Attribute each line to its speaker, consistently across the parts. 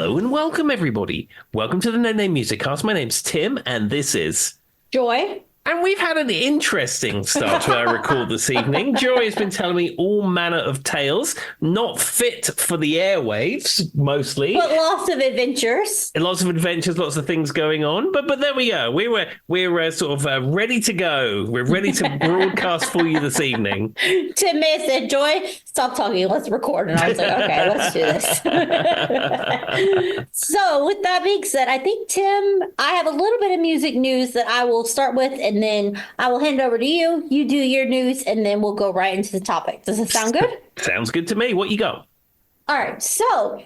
Speaker 1: Hello and welcome, everybody. Welcome to the No Name Music Cast. My name's Tim, and this is
Speaker 2: Joy.
Speaker 1: And we've had an interesting start to our record this evening. Joy has been telling me all manner of tales, not fit for the airwaves, mostly.
Speaker 2: But lots of adventures.
Speaker 1: Lots of adventures, lots of things going on. But there we go. We're sort of ready to go. We're ready to broadcast for you this evening.
Speaker 2: Tim may have said, Joy, stop talking. Let's record. And I was like, okay, let's do this. So with that being said, I think, Tim, I have a little bit of music news that I will start with, and then I will hand it over to you. You do your news, and then we'll go right into the topic. Does it sound good?
Speaker 1: Sounds good to me. What you got?
Speaker 2: All right. So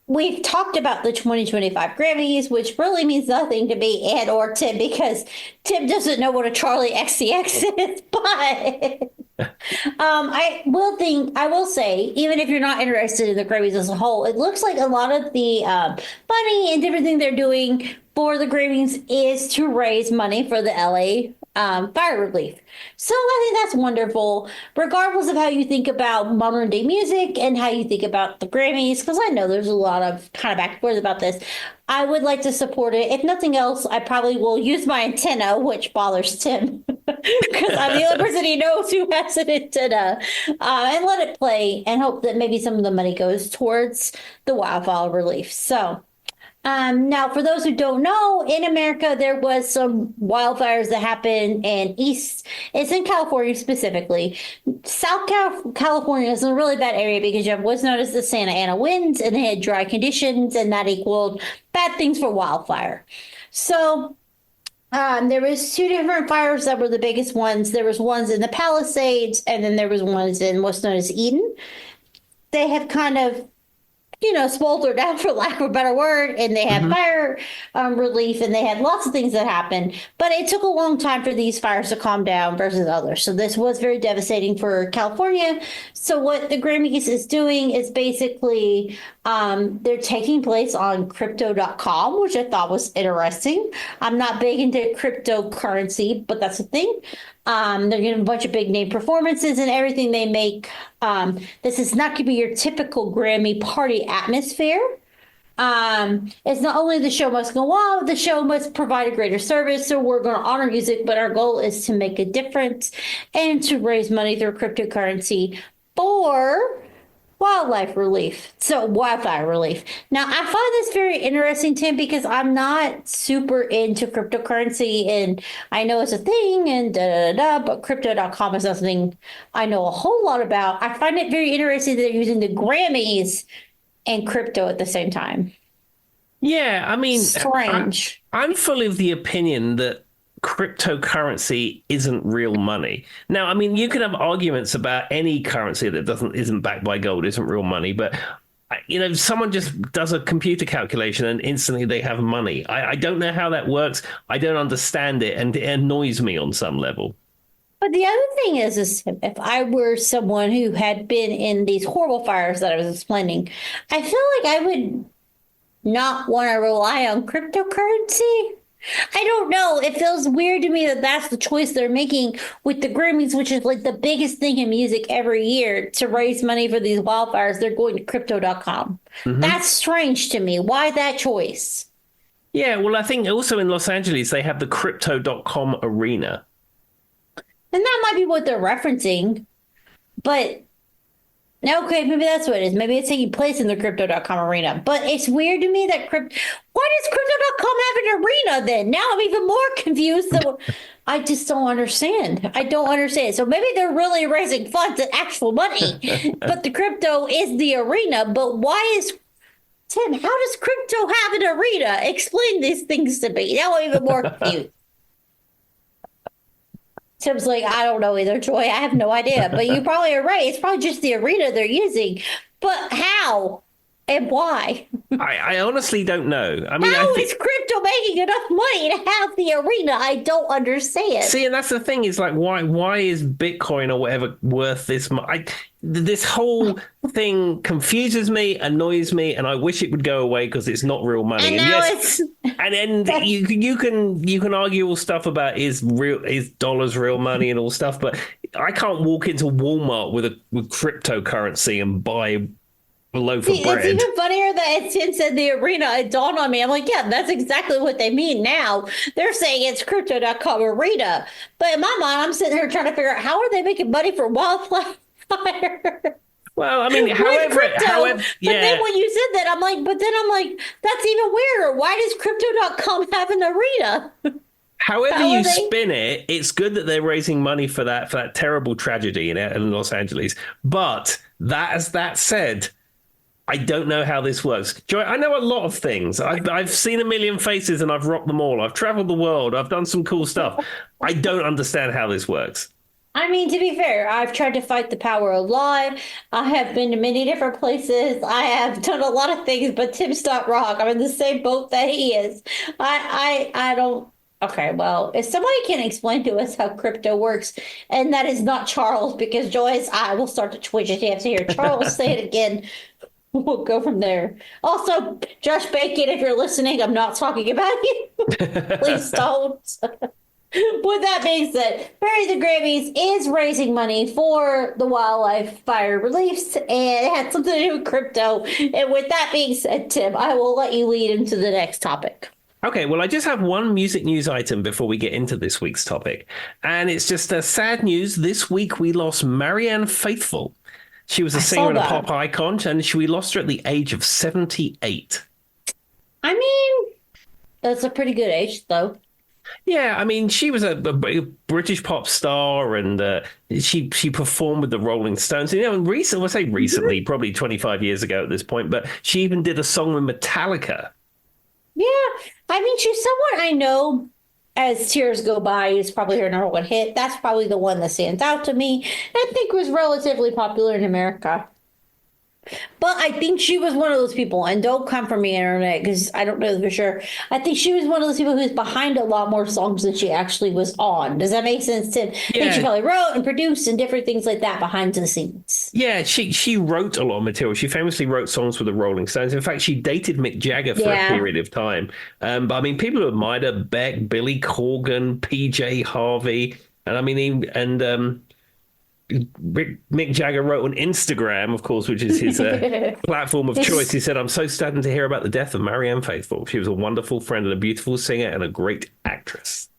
Speaker 2: we've talked about the 2025 Grammys, which really means nothing to me and or Tim, because Tim doesn't know what a Charlie XCX is. But I will say, even if you're not interested in the Grammys as a whole, it looks like a lot of the money and different things they're doing for the Grammys is to raise money for the LA fire relief. So I think that's wonderful, regardless of how you think about modern day music and how you think about the Grammys, because I know there's a lot of kind of back and forth about this. I would like to support it. If nothing else, I probably will use my antenna, which bothers Tim, because I'm the only person he knows who has an antenna, and let it play and hope that maybe some of the money goes towards the wildfire relief. So now, for those who don't know, in America, there was some wildfires that happened it's in California specifically. South California is a really bad area because you have what's known as the Santa Ana winds, and they had dry conditions, and that equaled bad things for wildfire. So there was two different fires that were the biggest ones. There was ones in the Palisades, and then there was ones in what's known as Eden. They have kind of smoldered down, for lack of a better word, and they had fire relief, and they had lots of things that happened. But it took a long time for these fires to calm down versus others. So this was very devastating for California. So what the Grammys is doing is basically they're taking place on crypto.com, which I thought was interesting. I'm not big into cryptocurrency, but that's a thing. They're getting a bunch of big name performances and everything they make. This is not going to be your typical Grammy party atmosphere. It's not only the show must go on, the show must provide a greater service. So we're going to honor music, but our goal is to make a difference and to raise money through cryptocurrency for wildfire relief. Now, I find this very interesting, Tim, because I'm not super into cryptocurrency, and I know it's a thing and but crypto.com is something I know a whole lot about. I find it very interesting that they're using the Grammys and crypto at the same time.
Speaker 1: Yeah, I mean,
Speaker 2: strange.
Speaker 1: I'm fully of the opinion that cryptocurrency isn't real money. Now, I mean, you can have arguments about any currency that isn't backed by gold isn't real money, but someone just does a computer calculation and instantly they have money. I don't know how that works. I don't understand it, and it annoys me on some level.
Speaker 2: But the other thing is if I were someone who had been in these horrible fires that I was explaining, I feel like I would not want to rely on cryptocurrency. I don't know. It feels weird to me that that's the choice they're making with the Grammys, which is like the biggest thing in music every year to raise money for these wildfires. They're going to crypto.com. That's strange to me. Why that choice?
Speaker 1: Yeah, well, I think also in Los Angeles, they have the crypto.com arena.
Speaker 2: And that might be what they're referencing. But okay, maybe that's what it is. Maybe it's taking place in the crypto.com arena. But it's weird to me that why does crypto.com have an arena then? Now I'm even more confused. I just don't understand. I don't understand. So maybe they're really raising funds and actual money, but the crypto is the arena. But why is Tim, how does crypto have an arena? Explain these things to me. Now I'm even more confused. Tim's like, I don't know either, Joy. I have no idea. But you probably are right. It's probably just the arena they're using. But how and why?
Speaker 1: I honestly don't know. I mean,
Speaker 2: how is crypto making enough money to have the arena? I don't understand.
Speaker 1: See, and that's the thing. Is like, why is Bitcoin or whatever worth this much? This whole thing confuses me, annoys me, and I wish it would go away because it's not real money.
Speaker 2: And now it's
Speaker 1: and then you can argue all stuff about is dollars real money and all stuff, but I can't walk into Walmart with cryptocurrency and buy a loaf of
Speaker 2: See, it's
Speaker 1: bread.
Speaker 2: even funnier that Tim said the arena. It dawned on me. I'm like, yeah, that's exactly what they mean now. They're saying it's crypto.com arena. But in my mind, I'm sitting here trying to figure out how are they making money for wildfire
Speaker 1: Well, I mean,
Speaker 2: with crypto. But then
Speaker 1: yeah.
Speaker 2: when you said that, I'm like, that's even weirder. Why does crypto.com have an arena?
Speaker 1: However
Speaker 2: How are
Speaker 1: you
Speaker 2: they?
Speaker 1: spin it, it's good that they're raising money for that terrible tragedy in Los Angeles. But that said, I don't know how this works. Joy, I know a lot of things. I've seen a million faces and I've rocked them all. I've traveled the world. I've done some cool stuff. I don't understand how this works.
Speaker 2: I mean, to be fair, I've tried to fight the power of live. I have been to many different places. I have done a lot of things, but Tim's not rock. I'm in the same boat that he is. I don't. Okay, well, if somebody can explain to us how crypto works, and that is not Charles, because Joyce, I will start to twitch if you have to hear Charles say it again. We'll go from there. Also, Josh Bacon, if you're listening, I'm not talking about you. Please don't. With that being said, Bury the Grammys is raising money for the wildlife fire reliefs, and it had something to do with crypto. And with that being said, Tim, I will let you lead into the next topic.
Speaker 1: Okay, well, I just have one music news item before we get into this week's topic. And it's just sad news. This week we lost Marianne Faithfull. She was a
Speaker 2: I
Speaker 1: singer
Speaker 2: saw
Speaker 1: and a
Speaker 2: that.
Speaker 1: pop icon, and we lost her at the age of 78.
Speaker 2: I mean, that's a pretty good age, though.
Speaker 1: Yeah, I mean, she was a British pop star, and she performed with the Rolling Stones. You know, and recently, I say recently, probably 25 years ago at this point, but she even did a song with Metallica.
Speaker 2: Yeah, I mean, she's someone I know as Tears Go By is probably her number one hit. That's probably the one that stands out to me. I think was relatively popular in America. But I think she was one of those people, and don't come for me, internet, because I don't know for sure. I think she was one of those people who's behind a lot more songs than she actually was on. Does that make sense, Tim? I think she
Speaker 1: Yeah,
Speaker 2: probably wrote and produced and different things like that behind the scenes.
Speaker 1: yeah, she wrote a lot of material. She famously wrote songs with the Rolling Stones. In fact, she dated Mick Jagger for a
Speaker 2: Yeah.
Speaker 1: period of time. But I mean, people who admired her: Beck, Billy Corgan, PJ Harvey, and I mean, Mick Jagger wrote on Instagram, of course, which is his platform of choice. He said, "I'm so saddened to hear about the death of Marianne Faithfull. She was a wonderful friend and a beautiful singer and a great actress."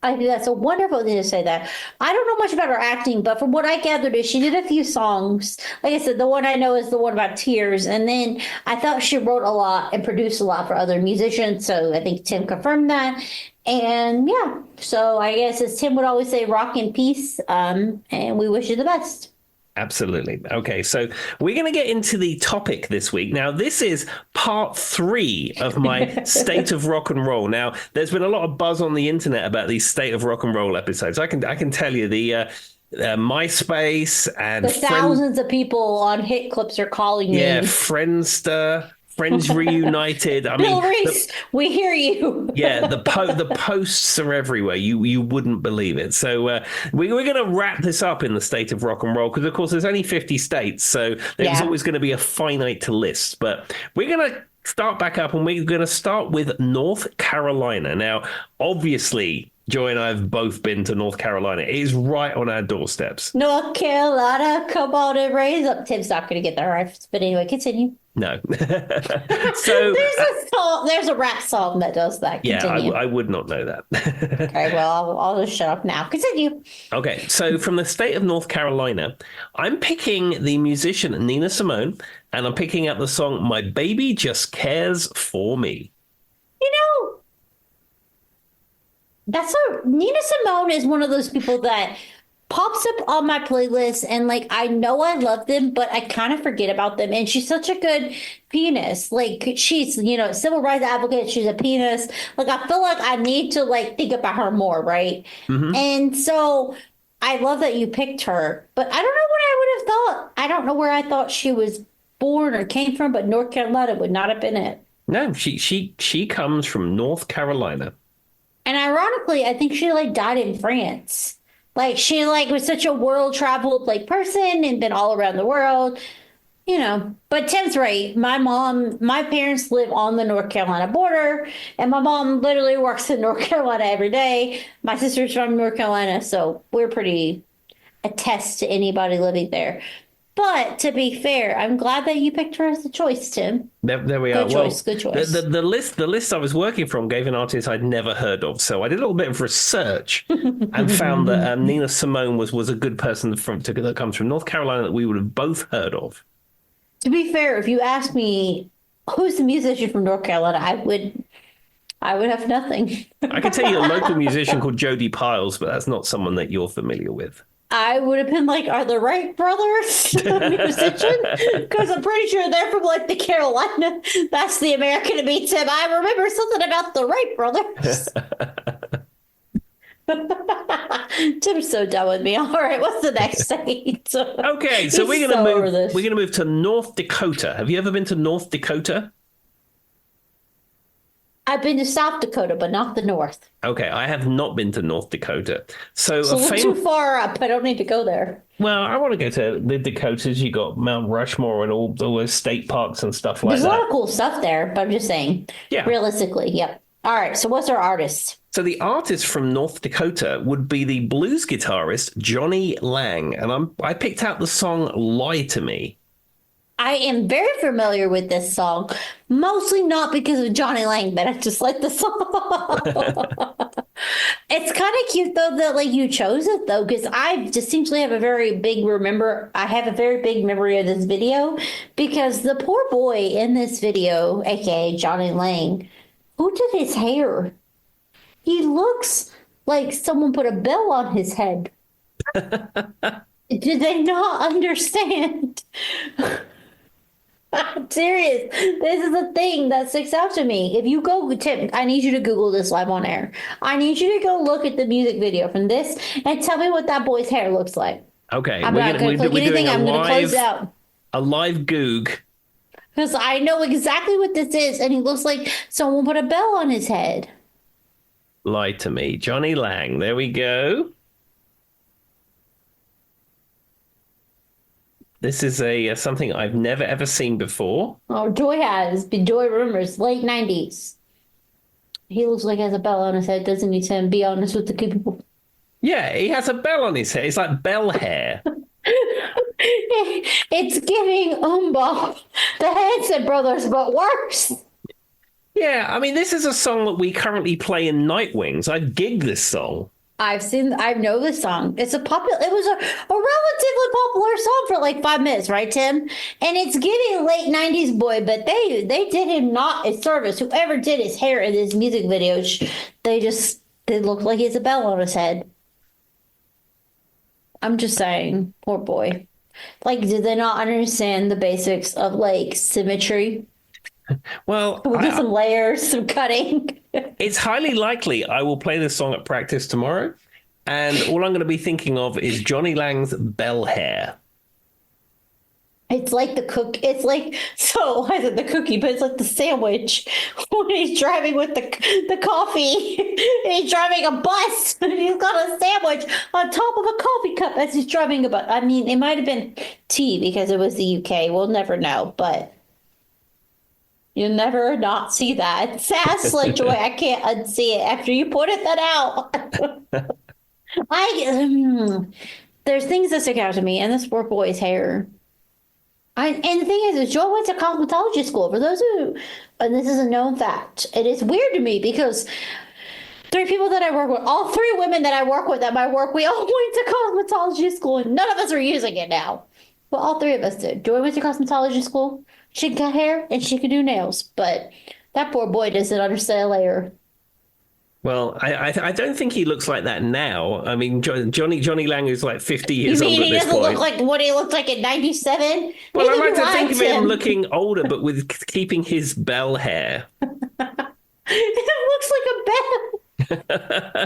Speaker 2: I think that's a wonderful thing to say that. I don't know much about her acting, but from what I gathered is she did a few songs. Like I said, the one I know is the one about tears. And then I thought she wrote a lot and produced a lot for other musicians. So I think Tim confirmed that. And yeah, so I guess as Tim would always say, rock in peace. And we wish you the best.
Speaker 1: Absolutely. Okay, so we're going to get into the topic this week. Now, this is part 3 of my State of Rock and Roll. Now, there's been a lot of buzz on the internet about these State of Rock and Roll episodes. I can tell you the MySpace and
Speaker 2: The thousands of people on hit clips are calling
Speaker 1: yeah,
Speaker 2: me.
Speaker 1: Friendster, Friends Reunited. I
Speaker 2: Bill
Speaker 1: mean,
Speaker 2: Reese, we hear you.
Speaker 1: yeah, the posts are everywhere. You wouldn't believe it. So we're going to wrap this up in the State of Rock and Roll because, of course, there's only 50 states, so there's
Speaker 2: Yeah.
Speaker 1: always going to be a finite list. But we're going to start back up, and we're going to start with North Carolina. Now, obviously, Joy and I have both been to North Carolina. It is right on our doorsteps.
Speaker 2: North Carolina, come on and raise up. Tim's not going to get that reference, but anyway, continue.
Speaker 1: No. So
Speaker 2: There's a rap song that does that.
Speaker 1: yeah,
Speaker 2: Continue.
Speaker 1: I would not know that.
Speaker 2: Okay, well, I'll just shut up now. Continue.
Speaker 1: Okay, so from the state of North Carolina, I'm picking the musician Nina Simone, and I'm picking up the song My Baby Just Cares for Me.
Speaker 2: You know, Nina Simone is one of those people that pops up on my playlist, and like I know I love them, but I kind of forget about them. And she's such a good pianist. Like she's, civil rights advocate. She's a pianist. Like I feel like I need to like think about her more, right?
Speaker 1: Mm-hmm.
Speaker 2: And so I love that you picked her, but I don't know what I would have thought. I don't know where I thought she was born or came from, but North Carolina would not have been it.
Speaker 1: No, she comes from North Carolina.
Speaker 2: And ironically, I think she like died in France. Like she like was such a world traveled like person and been all around the world, But Tim's right. My parents live on the North Carolina border, and my mom literally works in North Carolina every day. My sister's from North Carolina, so we're pretty attest to anybody living there. But to be fair, I'm glad that you picked her as a choice, Tim.
Speaker 1: There we
Speaker 2: Good
Speaker 1: are.
Speaker 2: choice,
Speaker 1: Well,
Speaker 2: good choice.
Speaker 1: the list I was working from gave an artist I'd never heard of, so I did a little bit of research and found that Nina Simone was a good person that comes from North Carolina that we would have both heard of.
Speaker 2: To be fair, if you asked me who's the musician from North Carolina, I would have nothing.
Speaker 1: I could tell you a local musician called Jody Piles, but that's not someone that you're familiar with.
Speaker 2: I would have been like, are the Wright brothers a musician? Because I'm pretty sure they're from like the Carolina. That's the American to me, Tim. I remember something about the Wright brothers. Tim's so done with me. All right, what's the next state?
Speaker 1: Okay, so we're gonna move to North Dakota. Have you ever been to North Dakota?
Speaker 2: I've been to South Dakota, but not the North.
Speaker 1: Okay, I have not been to North Dakota. So
Speaker 2: a little too far up. I don't need to go there.
Speaker 1: Well, I want to go to the Dakotas. You got Mount Rushmore and all those state parks and stuff like that.
Speaker 2: There's a lot of cool stuff there, but I'm just saying.
Speaker 1: Yeah.
Speaker 2: Realistically, yep. All right, so what's our artist?
Speaker 1: So the artist from North Dakota would be the blues guitarist Johnny Lang, and I picked out the song "Lie to Me."
Speaker 2: I am very familiar with this song, mostly not because of Johnny Lang, but I just like the song. It's kind of cute though that like you chose it though, because I distinctly have a very big memory of this video because the poor boy in this video, aka Johnny Lang, who did his hair? He looks like someone put a bell on his head. Did they not understand? I'm serious. This is a thing that sticks out to me. If you go, Tim, I need you to Google this live on air. I need you to go look at the music video from this and tell me what that boy's hair looks like.
Speaker 1: Okay,
Speaker 2: I'm not going to click anything. I'm going to close out.
Speaker 1: A live goog.
Speaker 2: Because I know exactly what this is, and he looks like someone put a bell on his head.
Speaker 1: Lie to Me. Johnny Lang. There we go. This is something I've never ever seen before.
Speaker 2: Oh, Joy remembers late 90s. He looks like he has a bell on his head, doesn't he, Tim? Be honest with the people.
Speaker 1: Yeah, he has a bell on his head. It's like bell hair.
Speaker 2: It's giving Umba, the Hanson brothers, but worse.
Speaker 1: Yeah, I mean, this is a song that we currently play in Nightwings. I gig this song.
Speaker 2: I know this song. It was a relatively popular song for like 5 minutes, right, Tim? And it's giving late 90s boy, but they did him not a service. Whoever did his hair in this music video, they looked like he has a bell on his head. I'm just saying, poor boy. Like, did they not understand the basics of like symmetry?
Speaker 1: Well,
Speaker 2: We'll do some layers, some cutting.
Speaker 1: It's highly likely I will play this song at practice tomorrow, and all I'm going to be thinking of is Johnny Lang's bell hair.
Speaker 2: It's like the cook. It's like, so I said the cookie, but it's like the sandwich when he's driving with the coffee. And he's driving a bus and he's got a sandwich on top of a coffee cup as he's driving a bus. I mean, it might have been tea because it was the UK. We'll never know, but you'll never not see that. Sass like Joy, I can't unsee it after you pointed that out. There's things that stick out to me, and this poor boy's hair. And the thing is, Joy went to cosmetology school. For those who, and this is a known fact, it is weird to me because 3 people that I work with, all 3 women that I work with at my work, we all went to cosmetology school, and none of us are using it now. Well, all 3 of us did. Joy went to cosmetology school. She can cut hair and she can do nails, but that poor boy doesn't understand a layer.
Speaker 1: Well, I don't think he looks like that now. I mean, Johnny Lang is like 50 years old at this point.
Speaker 2: He doesn't look like what he looked like in 97?
Speaker 1: Well, I like to think of him looking older, but with keeping his bell hair.
Speaker 2: It looks like a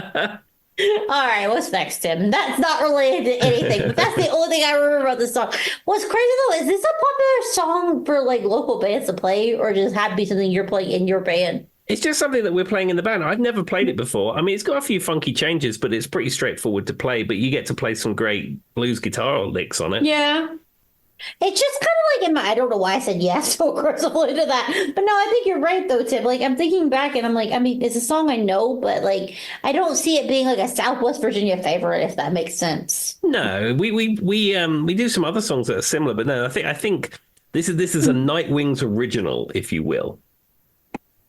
Speaker 2: bell. All right, what's next, Tim? That's not related to anything, but that's the only thing I remember about this song. What's crazy though, is this a popular song for like local bands to play, or just have to be something you're playing in your band?
Speaker 1: It's just something that we're playing in the band. I've never played it before. I mean, it's got a few funky changes, but it's pretty straightforward to play. But you get to play some great blues guitar licks on it.
Speaker 2: Yeah. It's just kind of like in my, I don't know why I said yes so aggressively to that. But no, I think you're right though, Tim. Like I'm thinking back and I'm like, I mean, it's a song I know, but like I don't see it being like a Southwest Virginia favorite, if that makes sense.
Speaker 1: No, we do some other songs that are similar, but no, I think this is a Nightwings original, if you will.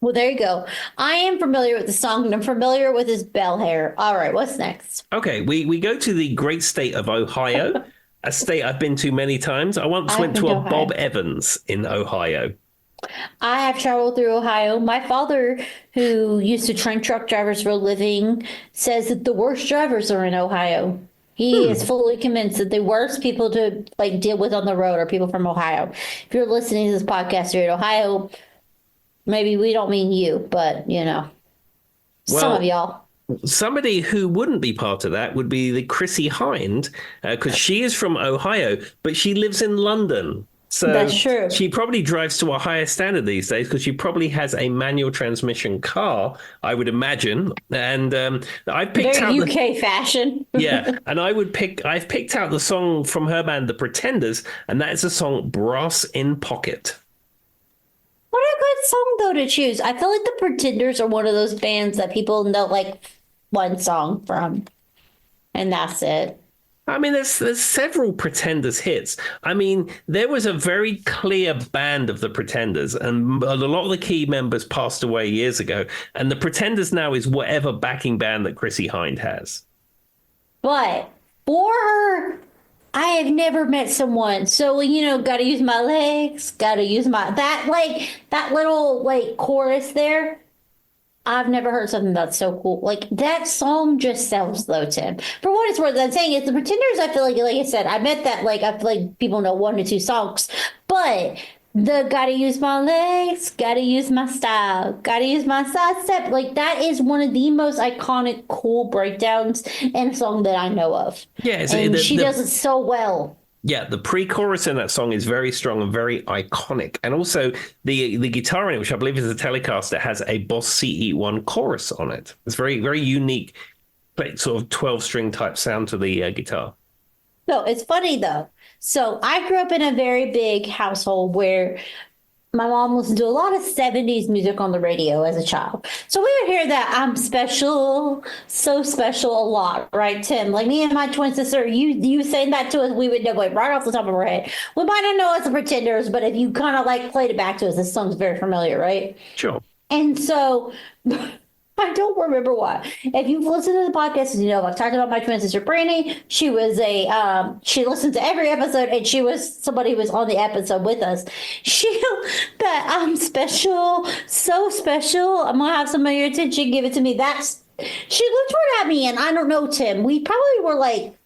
Speaker 2: Well, there you go. I am familiar with the song and I'm familiar with his bell hair. All right, what's next?
Speaker 1: Okay, we go to the great state of Ohio, a state I've been to many times. I once
Speaker 2: I've
Speaker 1: went
Speaker 2: been
Speaker 1: to
Speaker 2: to
Speaker 1: a
Speaker 2: Ohio.
Speaker 1: Bob Evans in Ohio.
Speaker 2: I have traveled through Ohio. My father, who used to train truck drivers for a living, says that the worst drivers are in Ohio. He is fully convinced that the worst people to like deal with on the road are people from Ohio. If you're listening to this podcast, you're in Ohio. Maybe we don't mean you, but some of
Speaker 1: Well,
Speaker 2: y'all.
Speaker 1: somebody who wouldn't be part of that would be the Chrissy Hind, because she is from Ohio, but she lives in London. So
Speaker 2: That's true.
Speaker 1: she probably drives to a higher standard these days because she probably has a manual transmission car, I would imagine. And I picked
Speaker 2: Very
Speaker 1: out the
Speaker 2: UK fashion.
Speaker 1: yeah, and I've picked out the song from her band, The Pretenders, and that is the song "Brass in Pocket."
Speaker 2: What a good song though to choose. I feel like the Pretenders are one of those bands that people know like one song from, and that's it.
Speaker 1: I mean, there's several Pretenders hits. I mean, there was a very clear band of the Pretenders, and a lot of the key members passed away years ago. And the Pretenders now is whatever backing band that Chrissy Hind has.
Speaker 2: But for her, I have never met someone. So, gotta use my legs, gotta use that like, that little like chorus there. I've never heard something that's so cool. Like that song just sells though, Tim. For what it's worth, I'm saying is the Pretenders, I feel like I said, I meant that like I feel like people know one or two songs, but the gotta use my legs, gotta use my style, gotta use my side step. Like that is one of the most iconic, cool breakdowns in a song that I know of.
Speaker 1: Yeah,
Speaker 2: And she does it so well.
Speaker 1: yeah, the pre-chorus in that song is very strong and very iconic, and also the guitar in it, which I believe is a Telecaster, has a Boss CE1 chorus on it. It's very very unique, like, sort of 12-string type sound to the guitar.
Speaker 2: No, it's funny though. So I grew up in a very big household where my mom listened to a lot of 70s music on the radio as a child. So we would hear that I'm special, so special a lot, right, Tim? Like me and my twin sister, you saying that to us, we would know like right off the top of our head. We might not know it's the Pretenders, but if you kind of like played it back to us, this song's very familiar, right?
Speaker 1: Sure.
Speaker 2: And so I don't remember why. If you've listened to the podcast, I've talked about my twin sister Brandy. She was she listened to every episode and she was somebody who was on the episode with us. She that I'm special, so special. I'm gonna have some of your attention, give it to me. She looked right at me and I don't know, Tim. We probably were like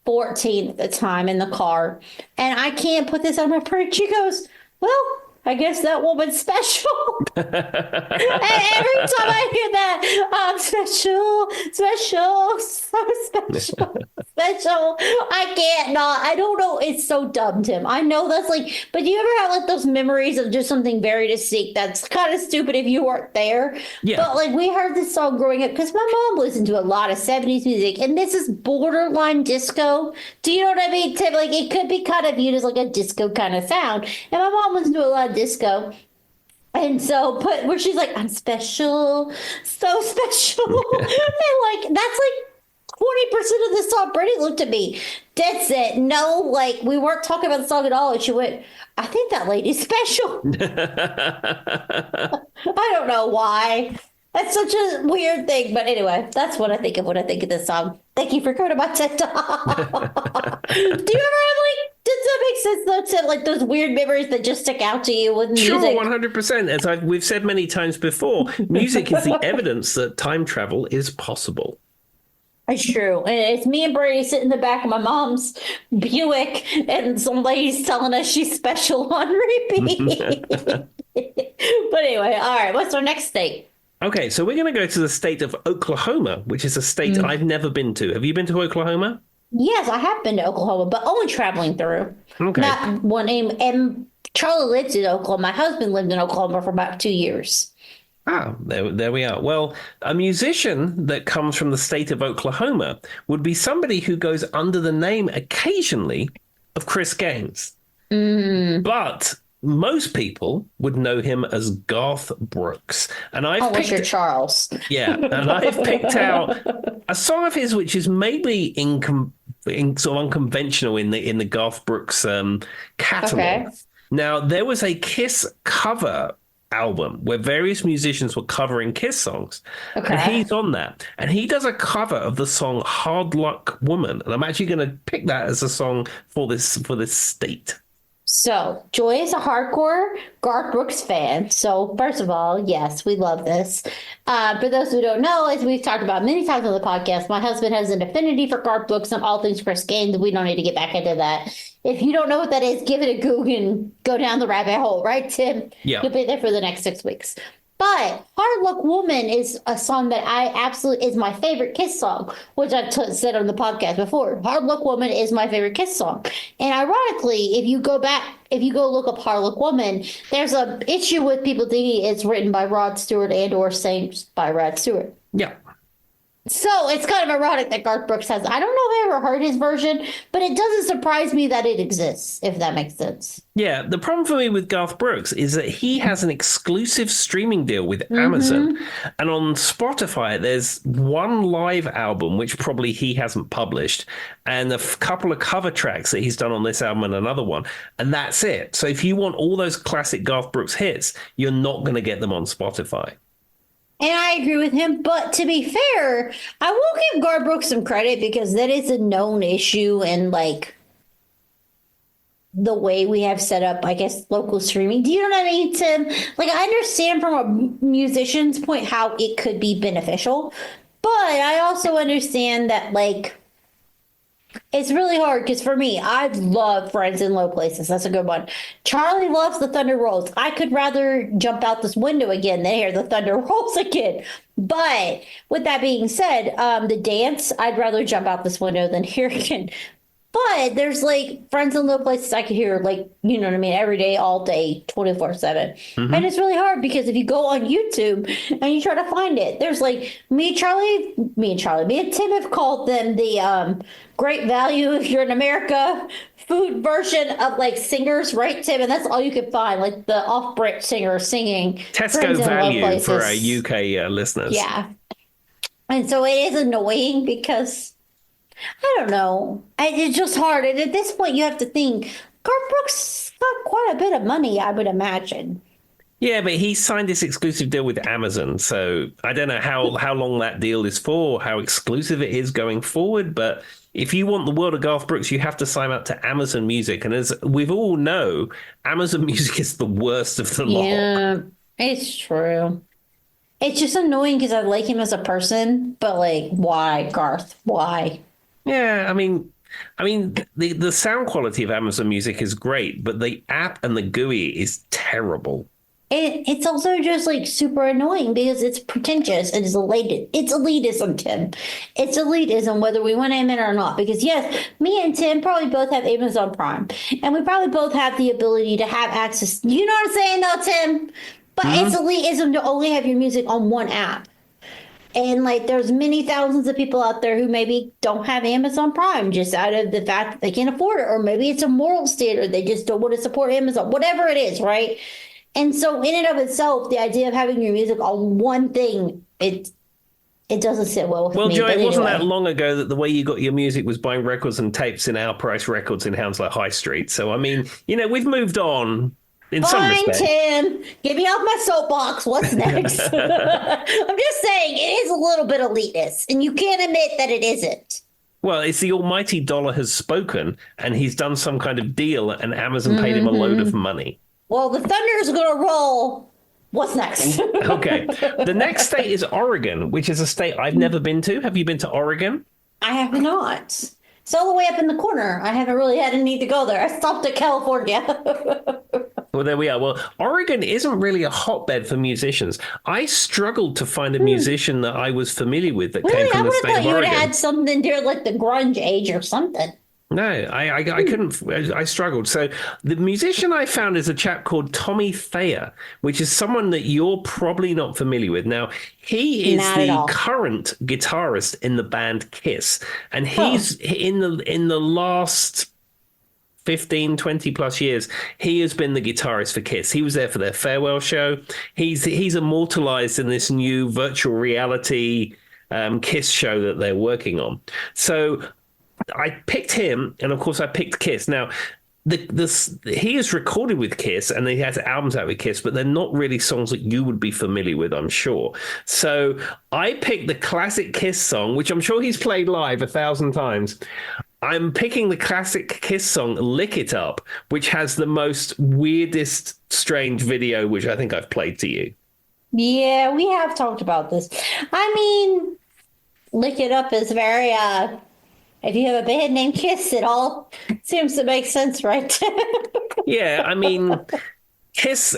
Speaker 2: 14 at the time in the car. And I can't put this on my print. She goes, well, I guess that woman's special. And every time I hear that, I'm special, special, so special, special. I can't not. I don't know. It's so dumb, Tim. I know that's like, but do you ever have like those memories of just something very distinct that's kind of stupid if you weren't there?
Speaker 1: Yeah.
Speaker 2: But like we heard this song growing up because my mom listened to a lot of 70s music and this is borderline disco. Do you know what I mean, Tim? Like it could be kind of viewed as like a disco kind of sound. And my mom listened to a lot of disco. And so where she's like, I'm special, so special. And like that's like 20% of the song. Brittany looked at me, dead set. No, like we weren't talking about the song at all. And she went, I think that lady's special. I don't know why. That's such a weird thing. But anyway, that's what I think of when I think of this song. Thank you for going to my TED Talk. Do you ever have like, does that make sense though, to like those weird memories that just stick out to you with music?
Speaker 1: Sure, 100%. As we've said many times before, music is the evidence that time travel is possible.
Speaker 2: It's true. And it's me and Brady sitting in the back of my mom's Buick, and some lady's telling us she's special on repeat. But anyway, all right, what's our next state?
Speaker 1: Okay, so we're going to go to the state of Oklahoma, which is a state I've never been to. Have you been to Oklahoma?
Speaker 2: Yes, I have been to Oklahoma, but only traveling through.
Speaker 1: Okay.
Speaker 2: Not one name. And Charlie lives in Oklahoma. My husband lived in Oklahoma for about 2 years.
Speaker 1: Ah, there we are. Well, a musician that comes from the state of Oklahoma would be somebody who goes under the name occasionally of Chris Gaines.
Speaker 2: Mm.
Speaker 1: But most people would know him as Garth Brooks. And
Speaker 2: Unless you're Charles.
Speaker 1: and I've picked out a song of his which is maybe sort of unconventional in the Garth Brooks catalog.
Speaker 2: Okay.
Speaker 1: Now, there was a Kiss cover album where various musicians were covering Kiss songs.
Speaker 2: Okay.
Speaker 1: And he's on that. And he does a cover of the song Hard Luck Woman. And I'm actually going to pick that as a song for this state.
Speaker 2: So, Joy is a hardcore Garth Brooks fan. So, first of all, yes, we love this. For those who don't know, as we've talked about many times on the podcast, my husband has an affinity for Garth Brooks and all things Chris Gaines. We don't need to get back into that. If you don't know what that is, give it a Google and go down the rabbit hole, right, Tim?
Speaker 1: Yeah.
Speaker 2: You'll be there for the next 6 weeks. But Hard Luck Woman is a song that I absolutely is my favorite Kiss song, which I've said on the podcast before. Hard Luck Woman is my favorite Kiss song. And ironically, if you go look up Hard Luck Woman, there's a issue with people thinking it's written by Rod Stewart and or sang by Rod Stewart.
Speaker 1: Yeah.
Speaker 2: So it's kind of ironic that Garth Brooks has. I don't know if I ever heard his version, but it doesn't surprise me that it exists, if that makes sense.
Speaker 1: Yeah, the problem for me with Garth Brooks is that he has an exclusive streaming deal with Amazon. And on Spotify, there's one live album, which probably he hasn't published, and a couple of cover tracks that he's done on this album and another one. And that's it. So if you want all those classic Garth Brooks hits, you're not going to get them on Spotify.
Speaker 2: And I agree with him. But to be fair, I will give Garth Brooks some credit because that is a known issue and like the way we have set up, I guess, local streaming. Do you know what I mean, Tim? Like, I understand from a musician's point how it could be beneficial, but I also understand that, like, it's really hard because for me, I love Friends in Low Places. That's a good one. Charlie loves the Thunder Rolls. I could rather jump out this window again than hear the Thunder Rolls again. But with that being said, the dance, I'd rather jump out this window than hear again. But there's like Friends in Low Places I could hear, like, you know what I mean, every day, all day, 24/7. And it's really hard because if you go on YouTube and you try to find it, there's like me and Tim have called them the Great Value if you're in America food version of like singers, right, Tim? And that's all you can find, like the off-Brit singer singing
Speaker 1: Tesco value for our UK listeners.
Speaker 2: Yeah. And so it is annoying because I don't know. It's just hard. And at this point, you have to think Garth Brooks got quite a bit of money, I would imagine.
Speaker 1: Yeah, but he signed this exclusive deal with Amazon. So I don't know how long that deal is for, how exclusive it is going forward. But if you want the world of Garth Brooks, you have to sign up to Amazon Music. And as we all know, Amazon Music is the worst of the lot.
Speaker 2: Yeah, it's true. It's just annoying because I like him as a person, but like, why, Garth? Why?
Speaker 1: Yeah, I mean, the sound quality of Amazon Music is great, but the app and the GUI is terrible.
Speaker 2: It's also just like super annoying because it's pretentious and it's elated. It's elitism, Tim. It's elitism, whether we want to admit it or not. Because yes, me and Tim probably both have Amazon Prime, and we probably both have the ability to have access. You know what I'm saying, though, Tim? But it's elitism to only have your music on one app. And like, there's many thousands of people out there who maybe don't have Amazon Prime just out of the fact that they can't afford it, or maybe it's a moral standard. They just don't want to support Amazon, whatever it is, right? And so in and of itself, the idea of having your music on one thing, it doesn't sit well with me.
Speaker 1: Well, Joe, it wasn't
Speaker 2: anyway.
Speaker 1: that long ago that the way you got your music was buying records and tapes in Our Price Records in Hounslow High Street. So, I mean, we've moved on. In some
Speaker 2: Fine,
Speaker 1: respect.
Speaker 2: Tim. Get me off my soapbox. What's next? I'm just saying it is a little bit elitist, and you can't admit that it isn't.
Speaker 1: Well, it's the almighty dollar has spoken, and he's done some kind of deal, and Amazon paid him a load of money.
Speaker 2: Well, the Thunder's going to roll. What's next?
Speaker 1: Okay. The next state is Oregon, which is a state I've never been to. Have you been to Oregon?
Speaker 2: I have not. It's all the way up in the corner. I haven't really had a need to go there. I stopped at California.
Speaker 1: Well, there we are. Well, Oregon isn't really a hotbed for musicians. I struggled to find a musician that I was familiar with that
Speaker 2: Really?
Speaker 1: came
Speaker 2: I
Speaker 1: from the
Speaker 2: would have
Speaker 1: state
Speaker 2: thought
Speaker 1: of
Speaker 2: you would have
Speaker 1: Oregon.
Speaker 2: had something during like the grunge age or something.
Speaker 1: No, I couldn't. I struggled. So the musician I found is a chap called Tommy Thayer, which is someone that you're probably not familiar with. Now, he is
Speaker 2: Not at
Speaker 1: the
Speaker 2: all.
Speaker 1: current guitarist in the band Kiss, and he's in the last 15, 20 plus years, he has been the guitarist for Kiss. He was there for their farewell show. He's immortalized in this new virtual reality Kiss show that they're working on. So I picked him, and of course I picked Kiss. Now, he is recorded with Kiss and he has albums out with Kiss, but they're not really songs that you would be familiar with, I'm sure. So I picked the classic Kiss song, which I'm sure he's played live 1,000 times. I'm picking the classic Kiss song, Lick It Up, which has the most weirdest, strange video, which I think I've played to you.
Speaker 2: Yeah, we have talked about this. I mean, Lick It Up is very, if you have a band named Kiss, it all seems to make sense, right?
Speaker 1: Yeah, I mean, Kiss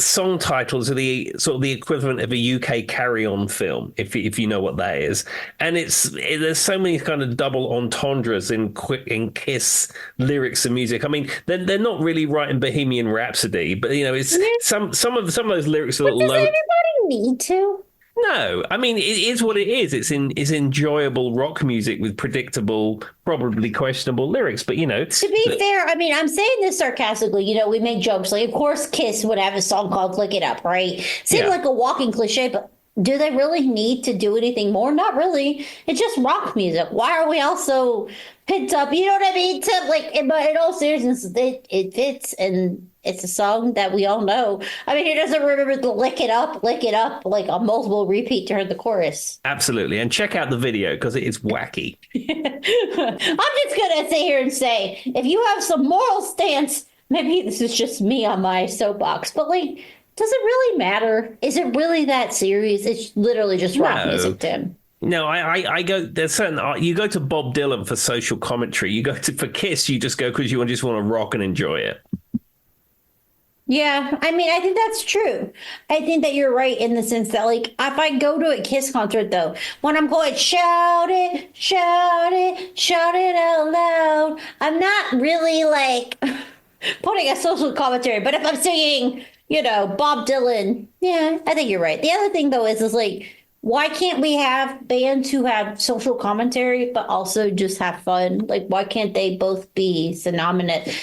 Speaker 1: song titles are the sort of the equivalent of a UK carry-on film, if you know what that is. And there's so many kind of double entendres in Kiss lyrics and music. I mean, they're not really writing Bohemian Rhapsody, but it's some of those lyrics are a little
Speaker 2: Does
Speaker 1: low.
Speaker 2: anybody need to?
Speaker 1: No, I mean, it is what it is. It's enjoyable rock music with predictable, probably questionable lyrics. But,
Speaker 2: To be fair, I mean, I'm saying this sarcastically. We make jokes. Like, of course, Kiss would have a song called Lick It Up, right? Seems like a walking cliche, but do they really need to do anything more? Not really. It's just rock music. Why are we all so pent up? You know what I mean? But in all seriousness, it fits, and it's a song that we all know. I mean, who doesn't remember the lick it up, like a multiple repeat during the chorus?
Speaker 1: Absolutely. And check out the video because it is wacky.
Speaker 2: I'm just going to sit here and say, if you have some moral stance, maybe this is just me on my soapbox, but does it really matter? Is it really that serious? It's literally just rock music, Tim.
Speaker 1: No, I go. There's certain. You go to Bob Dylan for social commentary. You go for Kiss. You just go because you just want to rock and enjoy it.
Speaker 2: Yeah, I mean, I think that's true. I think that you're right in the sense that, if I go to a Kiss concert, though, when I'm going, shout it, shout it, shout it out loud, I'm not really, putting a social commentary. But if I'm singing, Bob Dylan, yeah, I think you're right. The other thing, though, is why can't we have bands who have social commentary, but also just have fun? Why can't they both be synonymous?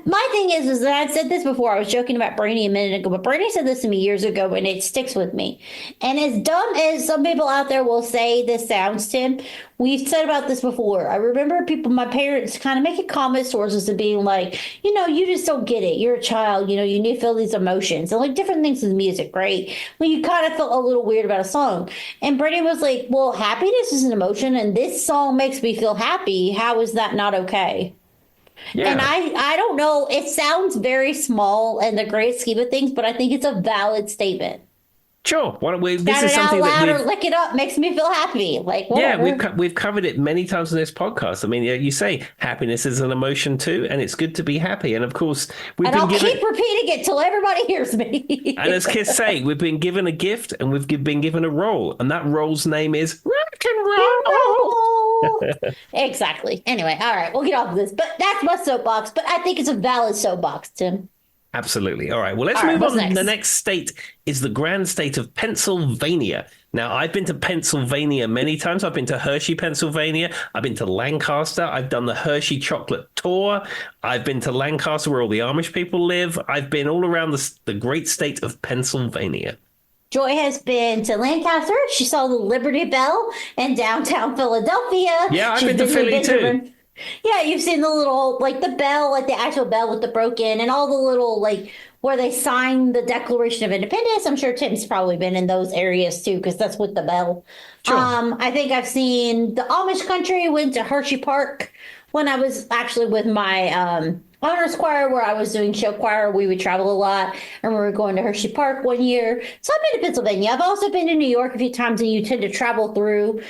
Speaker 2: My thing is that I've said this before. I was joking about Brainy a minute ago, but Brainy said this to me years ago, and it sticks with me. And as dumb as some people out there will say this sounds, Tim, we've said about this before. I remember my parents kind of making comments towards us and being like, you just don't get it. You're a child. You need to feel these emotions and different things with music, right? Well, you kind of felt a little weird about a song. And Brainy was like, well, happiness is an emotion, and this song makes me feel happy. How is that not okay? Yeah. And I don't know. It sounds very small in the great scheme of things, but I think it's a valid statement.
Speaker 1: Sure. Why don't we?
Speaker 2: This is something that or lick it up makes me feel happy. Whatever.
Speaker 1: Yeah, we've covered it many times in this podcast. I mean, you say happiness is an emotion too, and it's good to be happy. And of course,
Speaker 2: I'll keep repeating it till everybody hears me.
Speaker 1: And as Kiss say, we've been given a gift and we've been given a role, and that role's name is rock and roll.
Speaker 2: Exactly. Anyway, all right, we'll get off of this. But that's my soapbox. But I think it's a valid soapbox, Tim.
Speaker 1: Absolutely. All right. Well, let's move on. Next? The next state is the grand state of Pennsylvania. Now, I've been to Pennsylvania many times. I've been to Hershey, Pennsylvania. I've been to Lancaster. I've done the Hershey chocolate tour. I've been to Lancaster, where all the Amish people live. I've been all around the great state of Pennsylvania.
Speaker 2: Joy has been to Lancaster. She saw the Liberty Bell in downtown Philadelphia.
Speaker 1: Yeah, I've been to Philly too.
Speaker 2: Yeah, you've seen the little, the bell, the actual bell with the broken and all the little, where they sign the Declaration of Independence. I'm sure Tim's probably been in those areas too, because that's with the bell. Sure. I think I've seen the Amish country, went to Hershey Park when I was actually with my honors choir, where I was doing show choir. We would travel a lot, and we were going to Hershey Park one year. So I've been to Pennsylvania. I've also been to New York a few times, and you tend to travel through.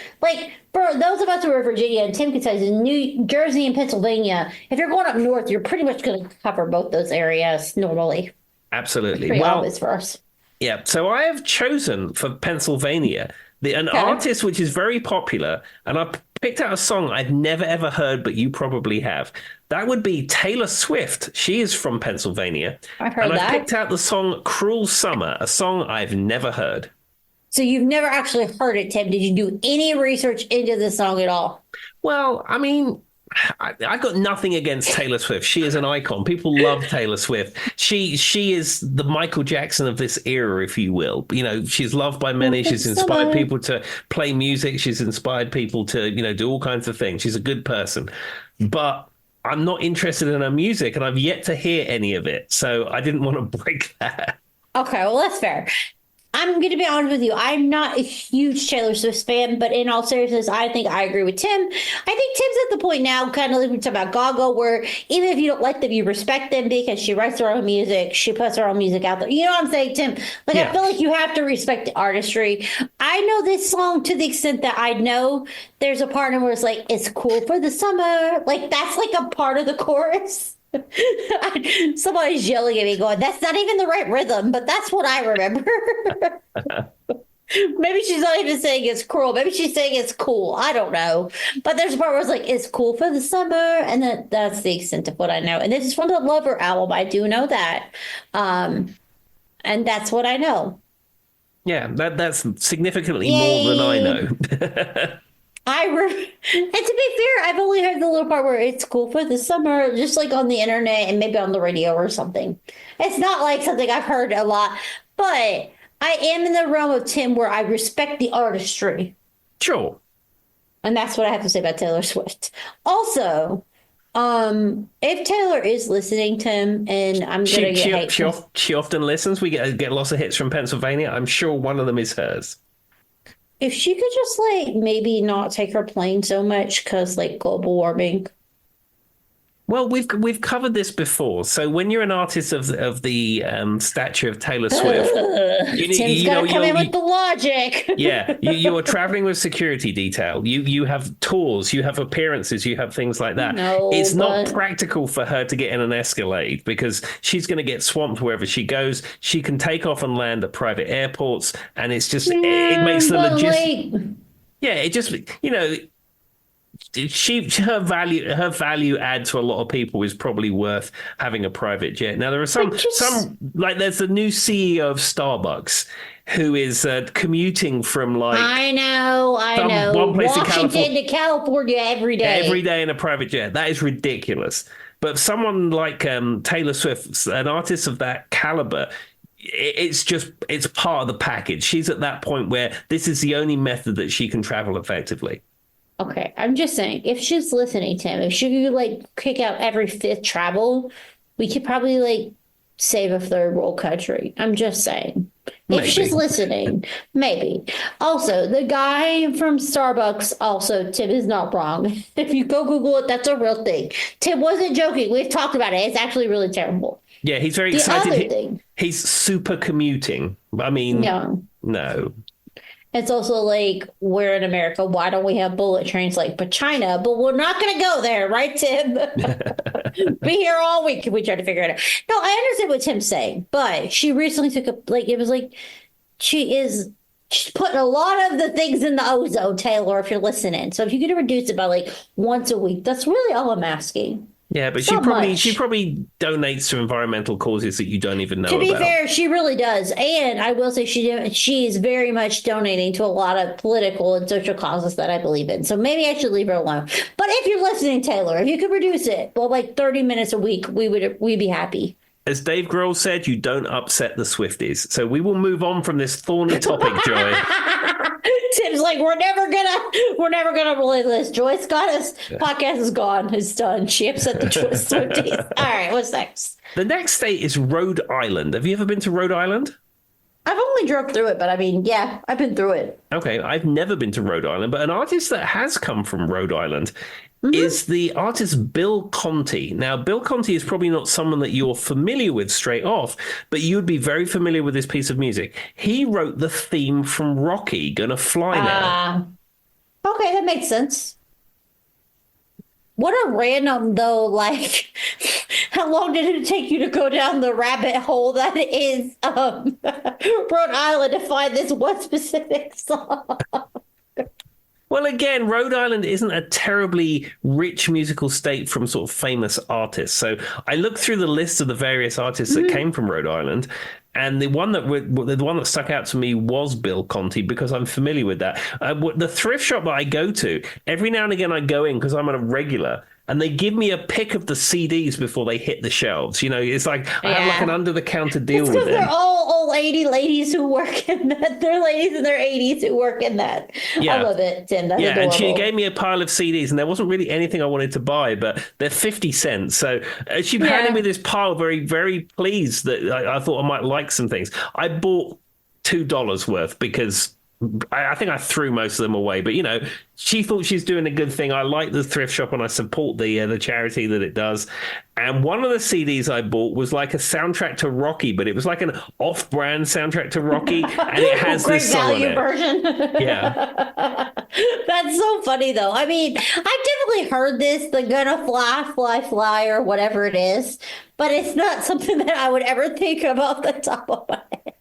Speaker 2: For those of us who are Virginia, and Tim can tell you, New Jersey and Pennsylvania, if you're going up north, you're pretty much going to cover both those areas normally.
Speaker 1: Absolutely.
Speaker 2: Pretty obvious for us.
Speaker 1: Yeah. So I have chosen for Pennsylvania an artist which is very popular, and I picked out a song I've never ever heard, but you probably have. That would be Taylor Swift. She is from Pennsylvania.
Speaker 2: I've heard that.
Speaker 1: And I picked out the song Cruel Summer, a song I've never heard.
Speaker 2: So you've never actually heard it, Tim. Did you do any research into the song at all?
Speaker 1: Well, I mean, I've got nothing against Taylor Swift. She is an icon. People love Taylor Swift. She is the Michael Jackson of this era, if you will. You know, she's loved by many. She's inspired people to play music. She's inspired people to, do all kinds of things. She's a good person. But I'm not interested in her music, and I've yet to hear any of it. So I didn't want to break that.
Speaker 2: Okay, well, that's fair. I'm going to be honest with you. I'm not a huge Taylor Swift fan, but in all seriousness, I think I agree with Tim. I think Tim's at the point now, kind of like we talked about Gaga, where even if you don't like them, you respect them because she writes her own music. She puts her own music out there. You know what I'm saying, Tim? Like, yeah. I feel like you have to respect the artistry. I know this song to the extent that I know there's a part where it's like, it's cool for the summer. Like, that's like a part of the chorus. Somebody's yelling at me going, that's not even the right rhythm, but that's what I remember. Maybe she's not even saying it's cruel. Maybe she's saying it's cool. I don't know. But there's a part where it's like, it's cool for the summer. And that's the extent of what I know. And this is from the Lover album. I do know that. And that's what I know.
Speaker 1: Yeah, that's significantly more than I know.
Speaker 2: And to be fair, I've only heard the little part where it's cool for the summer, just like on the internet and maybe on the radio or something. It's not like something I've heard a lot, but I am in the realm of Tim where I respect the artistry.
Speaker 1: Sure.
Speaker 2: And that's what I have to say about Taylor Swift. Also, if Taylor is listening, Tim, and I'm going to get hate.
Speaker 1: She often listens. We get lots of hits from Pennsylvania. I'm sure one of them is hers.
Speaker 2: If she could just maybe not take her plane so much because global warming.
Speaker 1: Well, we've covered this before. So when you're an artist of the stature of Taylor Swift,
Speaker 2: Tim's got to come in with the logic.
Speaker 1: Yeah, you are traveling with security detail. You have tours, you have appearances, you have things like that. It's not practical for her to get in an Escalade because she's going to get swamped wherever she goes. She can take off and land at private airports, and it's just it makes the logistics. Yeah, it just her value add to a lot of people is probably worth having a private jet. Now there are some there's the new CEO of Starbucks who is commuting from
Speaker 2: I know
Speaker 1: one place
Speaker 2: Washington to California every
Speaker 1: day in a private jet. That is ridiculous. But someone like Taylor Swift, an artist of that caliber, it's part of the package. She's at that point where this is the only method that she can travel effectively.
Speaker 2: Okay, I'm just saying, if she's listening, Tim, if she could kick out every fifth travel, we could probably save a third world country. I'm just saying. If she's listening, maybe. Also, the guy from Starbucks, also, Tim is not wrong. If you go Google it, that's a real thing. Tim wasn't joking. We've talked about it. It's actually really terrible.
Speaker 1: Yeah, he's very excited. He's super commuting. I mean, no.
Speaker 2: It's also we're in America. Why don't we have bullet trains like China? But we're not going to go there, right, Tim? Be here all week if we try to figure it out. No, I understand what Tim's saying, but she recently took she's putting a lot of the things in the ozone, Taylor, if you're listening. So if you could reduce it by once a week, that's really all I'm asking.
Speaker 1: Yeah, but she probably donates to environmental causes that you don't even know about.
Speaker 2: To be fair, she really does. And I will say she is very much donating to a lot of political and social causes that I believe in. So maybe I should leave her alone. But if you're listening, Taylor, if you could reduce it, 30 minutes a week, we'd be happy.
Speaker 1: As Dave Grohl said, you don't upset the Swifties. So we will move on from this thorny topic, Joy.
Speaker 2: Tim's we're never gonna relay this. Joy Scott, podcast is gone. It's done. She upset the Swifties. All right, what's next?
Speaker 1: The next state is Rhode Island. Have you ever been to Rhode Island?
Speaker 2: I've only drove through it, but I mean, yeah, I've been through it.
Speaker 1: Okay, I've never been to Rhode Island, but an artist that has come from Rhode Island is the artist Bill Conti. Now, Bill Conti is probably not someone that you're familiar with straight off, but you'd be very familiar with this piece of music. He wrote the theme from Rocky, Gonna Fly Now.
Speaker 2: Okay, that makes sense. What a random, though, how long did it take you to go down the rabbit hole that is Rhode Island to find this one specific song?
Speaker 1: Well, again, Rhode Island isn't a terribly rich musical state from sort of famous artists. So I looked through the list of the various artists that came from Rhode Island, and the one that stuck out to me was Bill Conti because I'm familiar with that. The thrift shop that I go to, every now and again I go in because I'm a regular, and they give me a pick of the CDs before they hit the shelves. It's like I have like an under-the-counter deal
Speaker 2: It's
Speaker 1: with
Speaker 2: because they're
Speaker 1: them.
Speaker 2: all old 80 ladies who work in that. They're ladies in their 80s who work in that.
Speaker 1: Yeah.
Speaker 2: I love it, Tim. That's
Speaker 1: Yeah,
Speaker 2: adorable.
Speaker 1: and she gave me a pile of CDs, and there wasn't really anything I wanted to buy, but they're 50 cents. So she handed me this pile, very, very pleased that I thought I might like some things. I bought $2 worth because I think I threw most of them away. But, she thought she's doing a good thing. I like the thrift shop, and I support the charity that it does. And one of the CDs I bought was like a soundtrack to Rocky, but it was like an off-brand soundtrack to Rocky, and it has
Speaker 2: Great
Speaker 1: this song
Speaker 2: value
Speaker 1: on it.
Speaker 2: version.
Speaker 1: Yeah.
Speaker 2: That's so funny, though. I mean, I've definitely heard this, the gonna fly, fly, fly, or whatever it is, but it's not something that I would ever think of off the top of my head.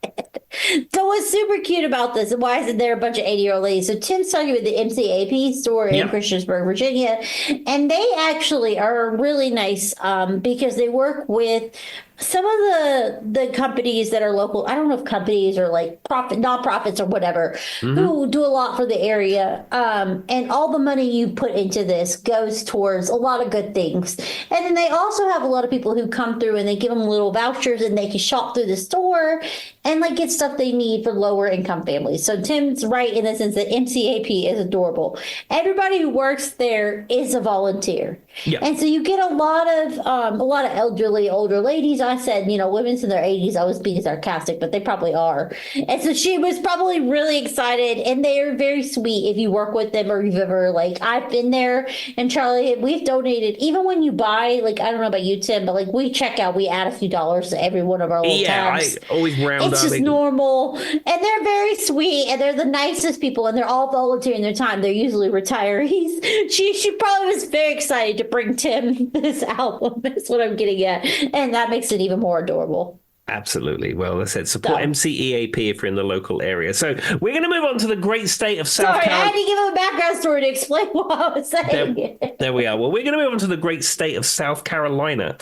Speaker 2: So what's super cute about this, and why isn't there a bunch of 80-year-old ladies? So Tim's talking about the MCAP store in Christiansburg, Virginia, and they actually are really nice because they work with some of the companies that are local. I don't know if companies or like nonprofits or whatever who do a lot for the area. And all the money you put into this goes towards a lot of good things. And then they also have a lot of people who come through and they give them little vouchers and they can shop through the store and like get stuff they need for lower income families. So Tim's right in the sense that MCAP is adorable. Everybody who works there is a volunteer. Yeah. And so you get a lot of elderly, older ladies. I said, women's in their 80s. I was being sarcastic, but they probably are. And so she was probably really excited, and they are very sweet if you work with them or you've ever, like, I've been there. And Charlie, we've donated, even when you buy, like, I don't know about you, Tim, but like we check out, we add a few dollars to every one of our little tabs.
Speaker 1: I always round up.
Speaker 2: It's just normal. And they're very sweet, and they're the nicest people, and they're all volunteering their time. They're usually retirees. She probably was very excited to bring Tim this album. That's what I'm getting at. And that makes it even more adorable.
Speaker 1: Absolutely. Well, as I said, support MCEAP if you're in the local area. So we're going to move on to the great state of South Carolina.
Speaker 2: I had to give him a background story to explain what I was saying.
Speaker 1: There we are. Well, we're going to move on to the great state of South Carolina,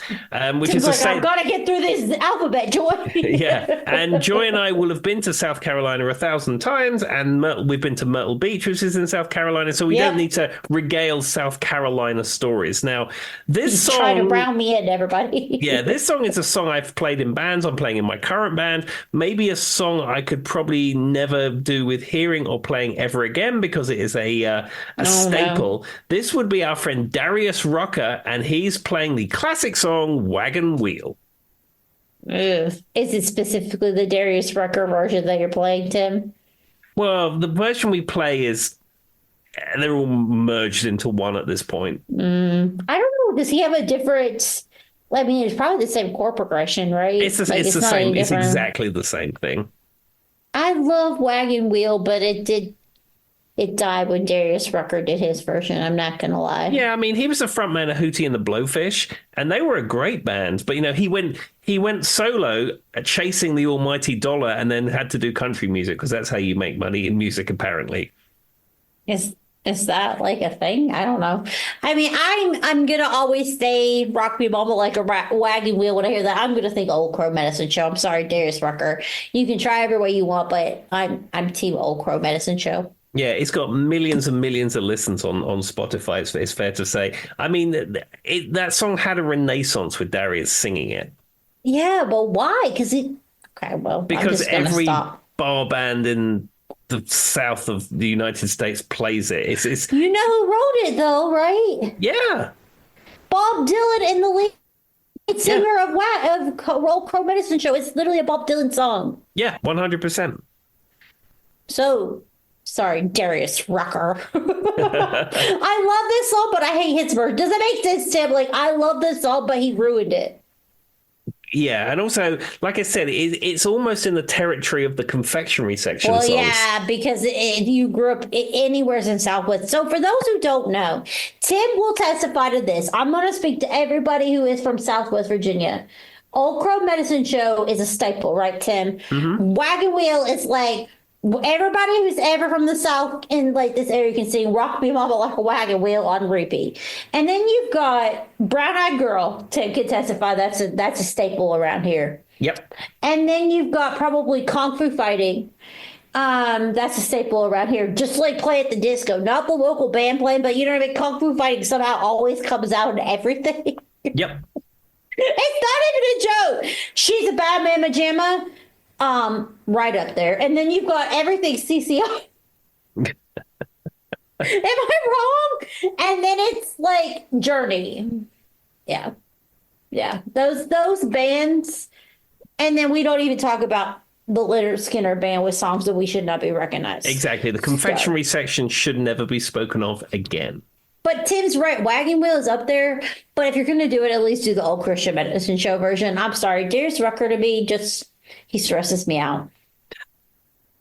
Speaker 1: which is a state...
Speaker 2: I've got to get through this alphabet, Joy.
Speaker 1: Yeah. And Joy and I will have been to South Carolina 1,000 times, and we've been to Myrtle Beach, which is in South Carolina, so we don't need to regale South Carolina stories. Now, this song...
Speaker 2: Try to brown me in, everybody.
Speaker 1: Yeah, this song is a song I've played in bands. I'm playing in my current band. Maybe a song I could probably never do with hearing or playing ever again because it is a staple. No. This would be our friend Darius Rucker, and he's playing the classic song Wagon Wheel.
Speaker 2: Is it specifically the Darius Rucker version that you're playing, Tim?
Speaker 1: Well, the version we play is... They're all merged into one at this point.
Speaker 2: I don't know. Does he have a different... I mean, it's probably the same chord progression, right?
Speaker 1: It's the same. It's exactly the same thing.
Speaker 2: I love Wagon Wheel, but it died when Darius Rucker did his version. I'm not going to lie.
Speaker 1: Yeah, I mean, he was the frontman of Hootie and the Blowfish, and they were a great band. But, he went solo chasing the almighty dollar and then had to do country music because that's how you make money in music, apparently.
Speaker 2: Is that like a thing? I don't know. I mean, I'm gonna always say "Rock Me Mama" like a wagon wheel. When I hear that, I'm gonna think Old Crow Medicine Show. I'm sorry, Darius Rucker. You can try every way you want, but I'm team Old Crow Medicine Show.
Speaker 1: Yeah, it's got millions and millions of listens on Spotify. It's fair to say. I mean, that song had a renaissance with Darius singing it.
Speaker 2: Yeah, but why? Because
Speaker 1: every bar band in the south of the United States plays it. It's
Speaker 2: you know who wrote it though, right?
Speaker 1: Yeah,
Speaker 2: Bob Dylan and the lead singer of Old Crow Medicine Show. It's literally a Bob Dylan song.
Speaker 1: Yeah, 100%.
Speaker 2: So, sorry, Darius Rucker. I love this song, but I hate his version. Does that make sense, Tim? Like, I love this song, but he ruined it.
Speaker 1: Yeah, and also, like I said, it's almost in the territory of the confectionery section songs.
Speaker 2: Yeah, because if you grew up anywhere in Southwest. So for those who don't know, Tim will testify to this. I'm going to speak to everybody who is from Southwest Virginia. Old Crow Medicine Show is a staple, right, Tim? Mm-hmm. Wagon Wheel is like... Everybody who's ever from the South in like this area can sing "Rock Me Mama" like a wagon wheel on repeat. And then you've got Brown Eyed Girl. Tim can testify that's a staple around here.
Speaker 1: Yep.
Speaker 2: And then you've got probably Kung Fu Fighting. That's a staple around here. Just like Play at the Disco, not the local band playing, but you know what I mean? Kung Fu Fighting somehow always comes out in everything.
Speaker 1: Yep.
Speaker 2: It's not even a joke. She's a Bad Mama Jamma, right up there. And then you've got everything CCI. Am I wrong? And then it's like Journey. Yeah. Yeah. Those bands. And then we don't even talk about the Leonard Skinner band with songs that we should not be recognized.
Speaker 1: Exactly. The confectionery section should never be spoken of again.
Speaker 2: But Tim's right. Wagon Wheel is up there. But if you're going to do it, at least do the old Christian Medicine Show version. I'm sorry. Darius Rucker to me, he stresses me out.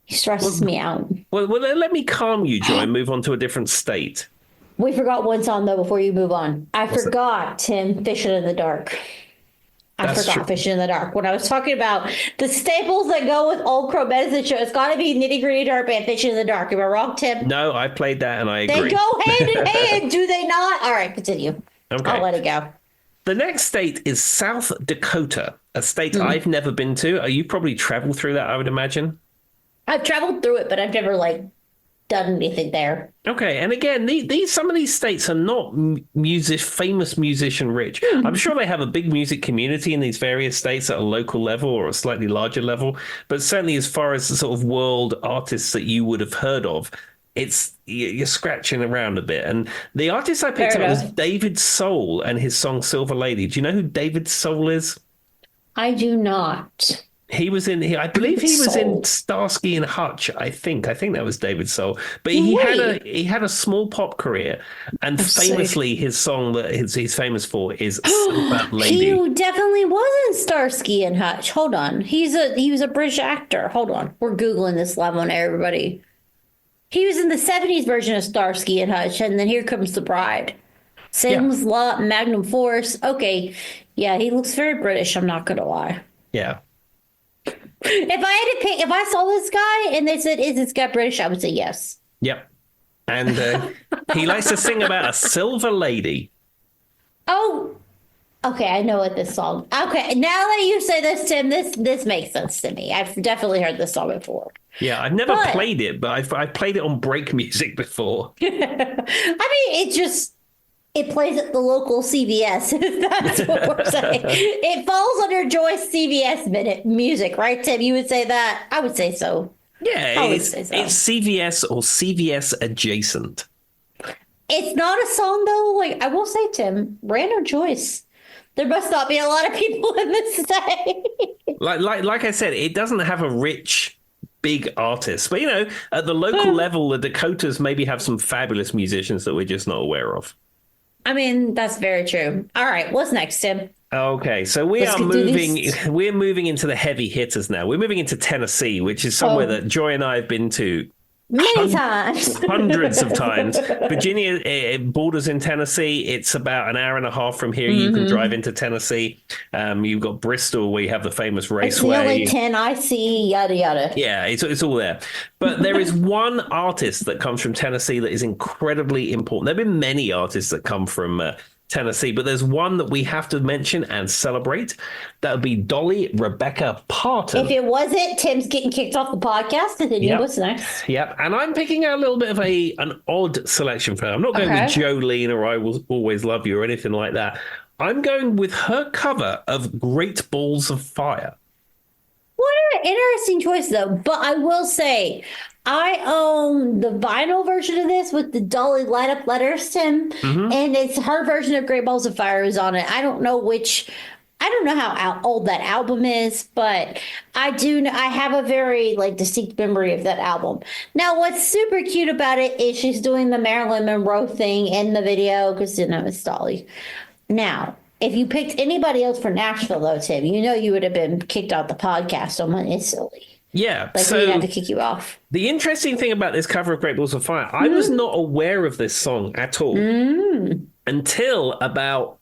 Speaker 2: He stresses me out.
Speaker 1: Well, let me calm you, Joy, and move on to a different state.
Speaker 2: We forgot one song, though, before you move on. What's forgot, Tim, Fishing in the Dark.
Speaker 1: That's
Speaker 2: forgot
Speaker 1: true.
Speaker 2: Fishing in the Dark. When I was talking about the staples that go with Old Crow Medicine Show, it's got to be Nitty Gritty Dark Band, Fishing in the Dark. Am I wrong, Tim?
Speaker 1: No, I played that and I agree.
Speaker 2: They go hand in hand, do they not? All right, continue.
Speaker 1: Okay.
Speaker 2: I'll let it go.
Speaker 1: The next state is South Dakota, a state I've never been to. You probably traveled through that, I would imagine.
Speaker 2: I've traveled through it, but I've never done anything there.
Speaker 1: Okay, and again, some of these states are not famous musician rich. I'm sure they have a big music community in these various states at a local level or a slightly larger level, but certainly as far as the sort of world artists that you would have heard of, you're scratching around a bit. And the artist I picked up was David Soul and his song Silver Lady. Do you know who David Soul is?
Speaker 2: I do not.
Speaker 1: He was I believe he was in Starsky and Hutch. I think that was David Soul. But he had a small pop career, and famously his song that he's famous for is Silver Lady.
Speaker 2: He definitely was in Starsky and Hutch. Hold on, he was a British actor. Hold on, we're googling this live on air, everybody. He was in the '70s version of Starsky and Hutch, and then Here Comes the Bride. Sings Lot, Magnum Force. Okay, yeah, he looks very British. I'm not gonna lie.
Speaker 1: Yeah.
Speaker 2: If I saw this guy and they said, "Is this guy British?" I would say yes.
Speaker 1: Yep. And he likes to sing about a silver lady.
Speaker 2: Oh, okay. I know what this song. Okay, now that you say this, Tim, this makes sense to me. I've definitely heard this song before.
Speaker 1: Yeah, I've never played it, but I've played it on break music before.
Speaker 2: I mean, it plays at the local CVS. That's what we're saying. It falls under Joyce CVS minute music, right, Tim? You would say that? I would say so.
Speaker 1: Yeah, it's CVS or CVS adjacent.
Speaker 2: It's not a song, though. I will say, Tim, Rand or Joyce, there must not be a lot of people in this state.
Speaker 1: Like I said, it doesn't have a rich, big artist. But, at the local level, the Dakotas maybe have some fabulous musicians that we're just not aware of.
Speaker 2: I mean, that's very true. All right, what's next, Tim?
Speaker 1: Okay, so we're moving into the heavy hitters now. We're moving into Tennessee, which is somewhere that Joy and I have been to
Speaker 2: many times.
Speaker 1: Hundreds of times. Virginia, it borders in Tennessee. It's about an hour and a half from here. You can drive into Tennessee. You've got Bristol, where you have the famous raceway.
Speaker 2: It's the only 10 I see, yada, yada.
Speaker 1: Yeah, it's all there. But there is one artist that comes from Tennessee that is incredibly important. There have been many artists that come from Tennessee, but there's one that we have to mention and celebrate. That would be Dolly Rebecca Parton.
Speaker 2: If it wasn't, Tim's getting kicked off the podcast. Continue. What's next?
Speaker 1: Yep. And I'm picking out a little bit of an odd selection for her. I'm not going with Jolene or I Will Always Love You or anything like that. I'm going with her cover of Great Balls of Fire.
Speaker 2: What an interesting choice, though. But I will say, I own the vinyl version of this with the Dolly light up letters, Tim, and it's her version of Great Balls of Fire is on it. I don't know how old that album is, but I have a very distinct memory of that album. Now, what's super cute about it is she's doing the Marilyn Monroe thing in the video because it's Dolly. Now, if you picked anybody else for Nashville, though, Tim, you would have been kicked out the podcast almost instantly.
Speaker 1: Yeah,
Speaker 2: so we had to kick you off.
Speaker 1: The interesting thing about this cover of Great Balls of Fire, I was not aware of this song at all until about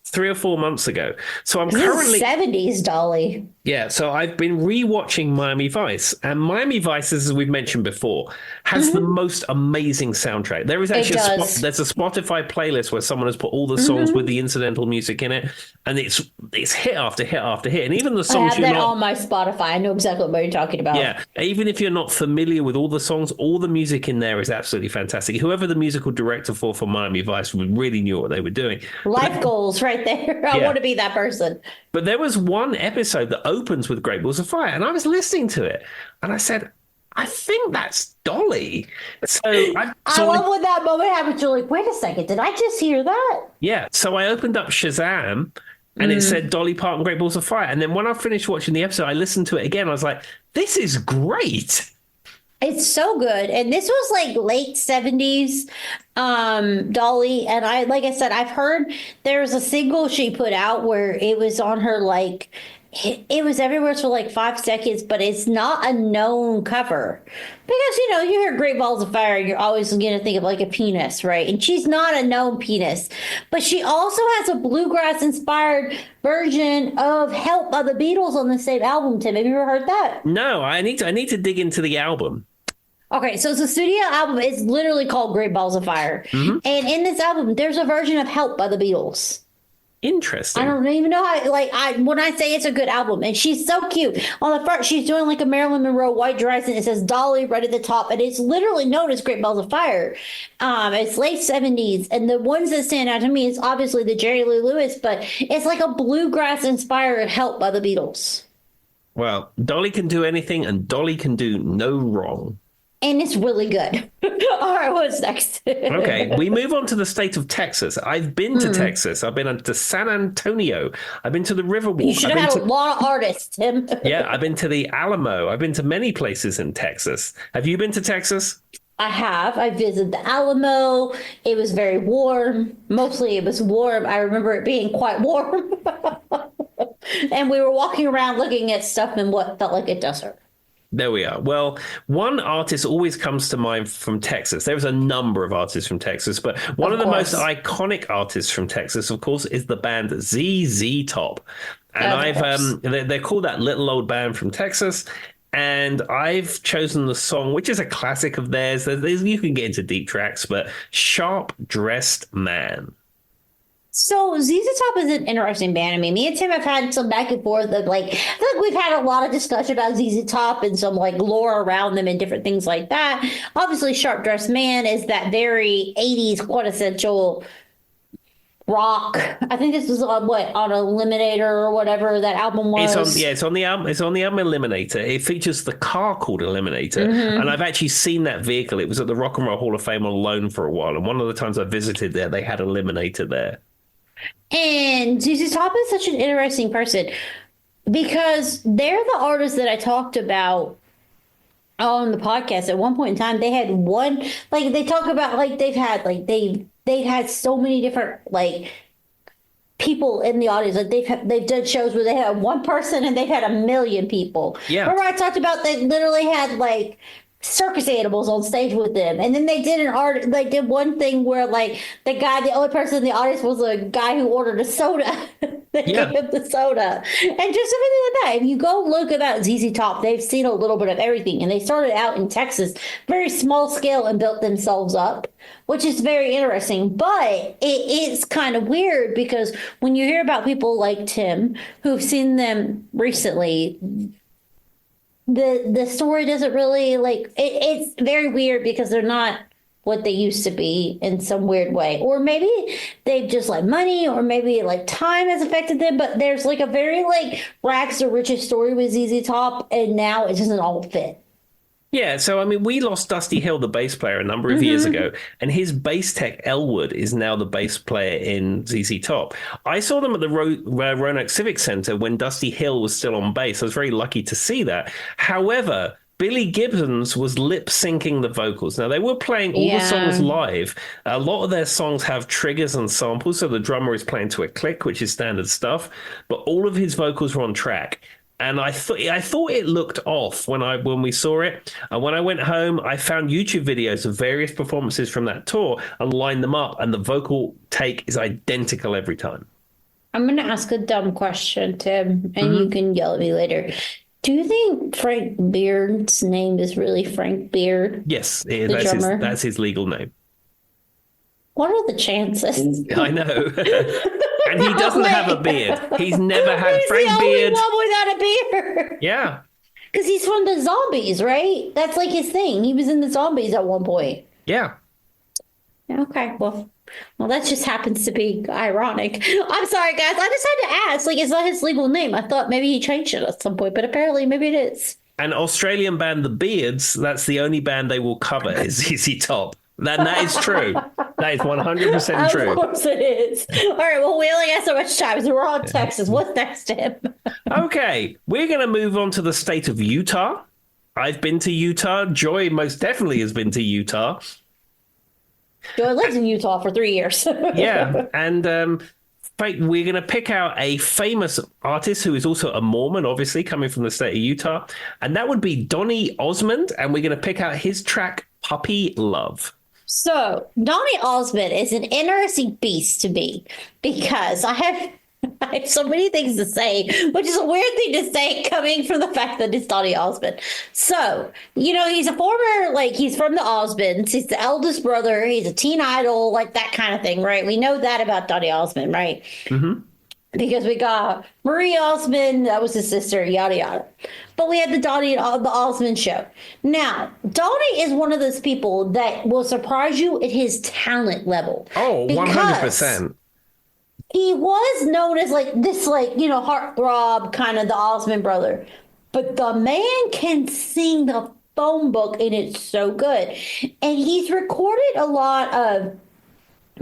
Speaker 1: 3 or 4 months ago. So I'm
Speaker 2: This
Speaker 1: currently
Speaker 2: is 70s, Dolly.
Speaker 1: yeah, so I've been rewatching Miami Vice, and Miami Vice, as we've mentioned before, has the most amazing soundtrack. There is
Speaker 2: It
Speaker 1: actually
Speaker 2: does.
Speaker 1: there's a Spotify playlist where someone has put all the songs with
Speaker 2: hmm
Speaker 1: the incidental music in it, and it's hit after hit after hit, and even the
Speaker 2: I
Speaker 1: songs
Speaker 2: have
Speaker 1: you're
Speaker 2: that
Speaker 1: not
Speaker 2: on my Spotify. I know exactly what you're talking about.
Speaker 1: yeah, even if you're not familiar with all the songs, all the music in there is absolutely fantastic. Whoever the musical director for Miami Vice really knew what they were doing.
Speaker 2: Life goals right there. I
Speaker 1: Yeah.
Speaker 2: want to be that person.
Speaker 1: But there was one episode that opens with Great Balls of Fire, and I was listening to it, and I said, I think that's Dolly.
Speaker 2: I love when that moment happens. You're like, wait a second, did I just hear that?
Speaker 1: yeah, so I opened up Shazam, and it said Dolly Parton, Great Balls of Fire, and then when I finished watching the episode, I listened to it again. I was like, this is great.
Speaker 2: It's so good. And this was like late 70s, Dolly. And like I said, I've heard there's a single she put out where it was on her like it was everywhere for like 5 seconds, but it's not a known cover. Because you hear Great Balls of Fire, you're always gonna think of like a penis, right? And she's not a known penis. But she also has a bluegrass inspired version of Help by the Beatles on the same album, Tim. Have you ever heard that?
Speaker 1: No, I need to dig into the album.
Speaker 2: Okay, so it's a studio album. It's literally called Great Balls of Fire. And in this album, there's a version of Help by the Beatles.
Speaker 1: Interesting.
Speaker 2: I don't even know how, when I say it's a good album, and she's so cute. On the front, she's doing like a Marilyn Monroe white dress, and it says Dolly right at the top, and it's literally known as Great Balls of Fire. It's late 70s, and the ones that stand out to me is obviously the Jerry Lee Lewis, but it's like a bluegrass inspired Help by the Beatles.
Speaker 1: Well, Dolly can do anything, and Dolly can do no wrong.
Speaker 2: And it's really good. All right, what's next?
Speaker 1: Okay, we move on to the state of Texas. I've been to Texas. I've been to San Antonio. I've been to the Riverwalk.
Speaker 2: You should have had a lot of artists, Tim.
Speaker 1: Yeah, I've been to the Alamo. I've been to many places in Texas. Have you been to Texas?
Speaker 2: I have. I visited the Alamo. It was very warm. Mostly it was warm. I remember it being quite warm. And we were walking around looking at stuff in what felt like a desert.
Speaker 1: There we are. Well, one artist always comes to mind from Texas. There's a number of artists from Texas, but one of the most iconic artists from Texas, of course, is the band ZZ Top. And they're called that little old band from Texas. And I've chosen the song, which is a classic of theirs. You can get into deep tracks, but Sharp Dressed Man.
Speaker 2: So ZZ Top is an interesting band. I mean, me and Tim have had some back and forth of I feel like we've had a lot of discussion about ZZ Top and some like lore around them and different things like that. Obviously, Sharp Dressed Man is that very 80s quintessential rock. I think this was on Eliminator or whatever that album was.
Speaker 1: It's on the album. It's on the album Eliminator. It features the car called Eliminator, and I've actually seen that vehicle. It was at the Rock and Roll Hall of Fame on loan for a while, and one of the times I visited there, they had Eliminator there.
Speaker 2: And ZZ Top is such an interesting person because they're the artists that I talked about on the podcast. At one point in time, they had one, they talk about they've had so many different people in the audience. Like they've done shows where they had one person and they've had a million people.
Speaker 1: Yeah.
Speaker 2: Remember I talked about they literally had circus animals on stage with them, and then they did one thing where the only person in the audience was a guy who ordered a soda. They gave him the soda, and just everything like that. If you go look about ZZ Top, they've seen a little bit of everything, and they started out in Texas, very small scale, and built themselves up, which is very interesting. But it's kind of weird because when you hear about people like Tim who've seen them recently, the story doesn't really it's very weird because they're not what they used to be in some weird way, or maybe they've just money, or maybe time has affected them, but there's a very rags to riches story with ZZ Top, and now it doesn't all fit.
Speaker 1: Yeah, so I mean, we lost Dusty Hill, the bass player, a number of years ago, and his bass tech Elwood is now the bass player in ZZ Top. I saw them at the Roanoke Civic Center when Dusty Hill was still on bass. I was very lucky to see that. However, Billy Gibbons was lip syncing the vocals. Now, they were playing all the songs live. A lot of their songs have triggers and samples, so the drummer is playing to a click, which is standard stuff, but all of his vocals were on track. And I thought it looked off when we saw it. And when I went home, I found YouTube videos of various performances from that tour and lined them up, and the vocal take is identical every time.
Speaker 2: I'm going to ask a dumb question, Tim, and you
Speaker 1: Mhm.
Speaker 2: can yell at me later. Do you think Frank Beard's name is really Frank Beard,
Speaker 1: Yes,
Speaker 2: the drummer?
Speaker 1: that's his legal name.
Speaker 2: What are the chances?
Speaker 1: I know. And he doesn't have a
Speaker 2: Wait.
Speaker 1: beard. He's never had
Speaker 2: He's the
Speaker 1: Frank
Speaker 2: only
Speaker 1: Beard.
Speaker 2: one without a beard.
Speaker 1: Yeah.
Speaker 2: Because he's from the zombies, right? That's like his thing. He was in the zombies at one point.
Speaker 1: Yeah.
Speaker 2: Okay, well, that just happens to be ironic. I'm sorry, guys. I just had to ask. Like, it's not his legal name. I thought maybe he changed it at some point, but apparently, maybe it is.
Speaker 1: An Australian band, The Beards, that's the only band they will cover is ZZ Top. Then that is true. That is 100% true.
Speaker 2: Of course it is. All right. Well, we only have so much time, so we're on Texas. What's next, Tim?
Speaker 1: Okay, we're going to move on to the state of Utah. I've been to Utah. Joy most definitely has been to Utah.
Speaker 2: Joy lives in Utah for 3 years.
Speaker 1: Yeah, and we're going to pick out a famous artist who is also a Mormon, obviously coming from the state of Utah, and that would be Donny Osmond, and we're going to pick out his track "Puppy Love."
Speaker 2: So, Donny Osmond is an interesting beast to me because I have so many things to say, which is a weird thing to say coming from the fact that it's Donny Osmond. So, he's a former, he's from the Osmonds. He's the eldest brother. He's a teen idol, like that kind of thing, right? We know that about Donny Osmond, right?
Speaker 1: Mm-hmm.
Speaker 2: Because we got Marie Osmond, that was his sister, yada yada. But we had the Osmond show. Now, Donny is one of those people that will surprise you at his talent level.
Speaker 1: Oh, 100%.
Speaker 2: He was known as this heartthrob, kind of the Osmond brother. But the man can sing the phone book, and it's so good. And he's recorded a lot of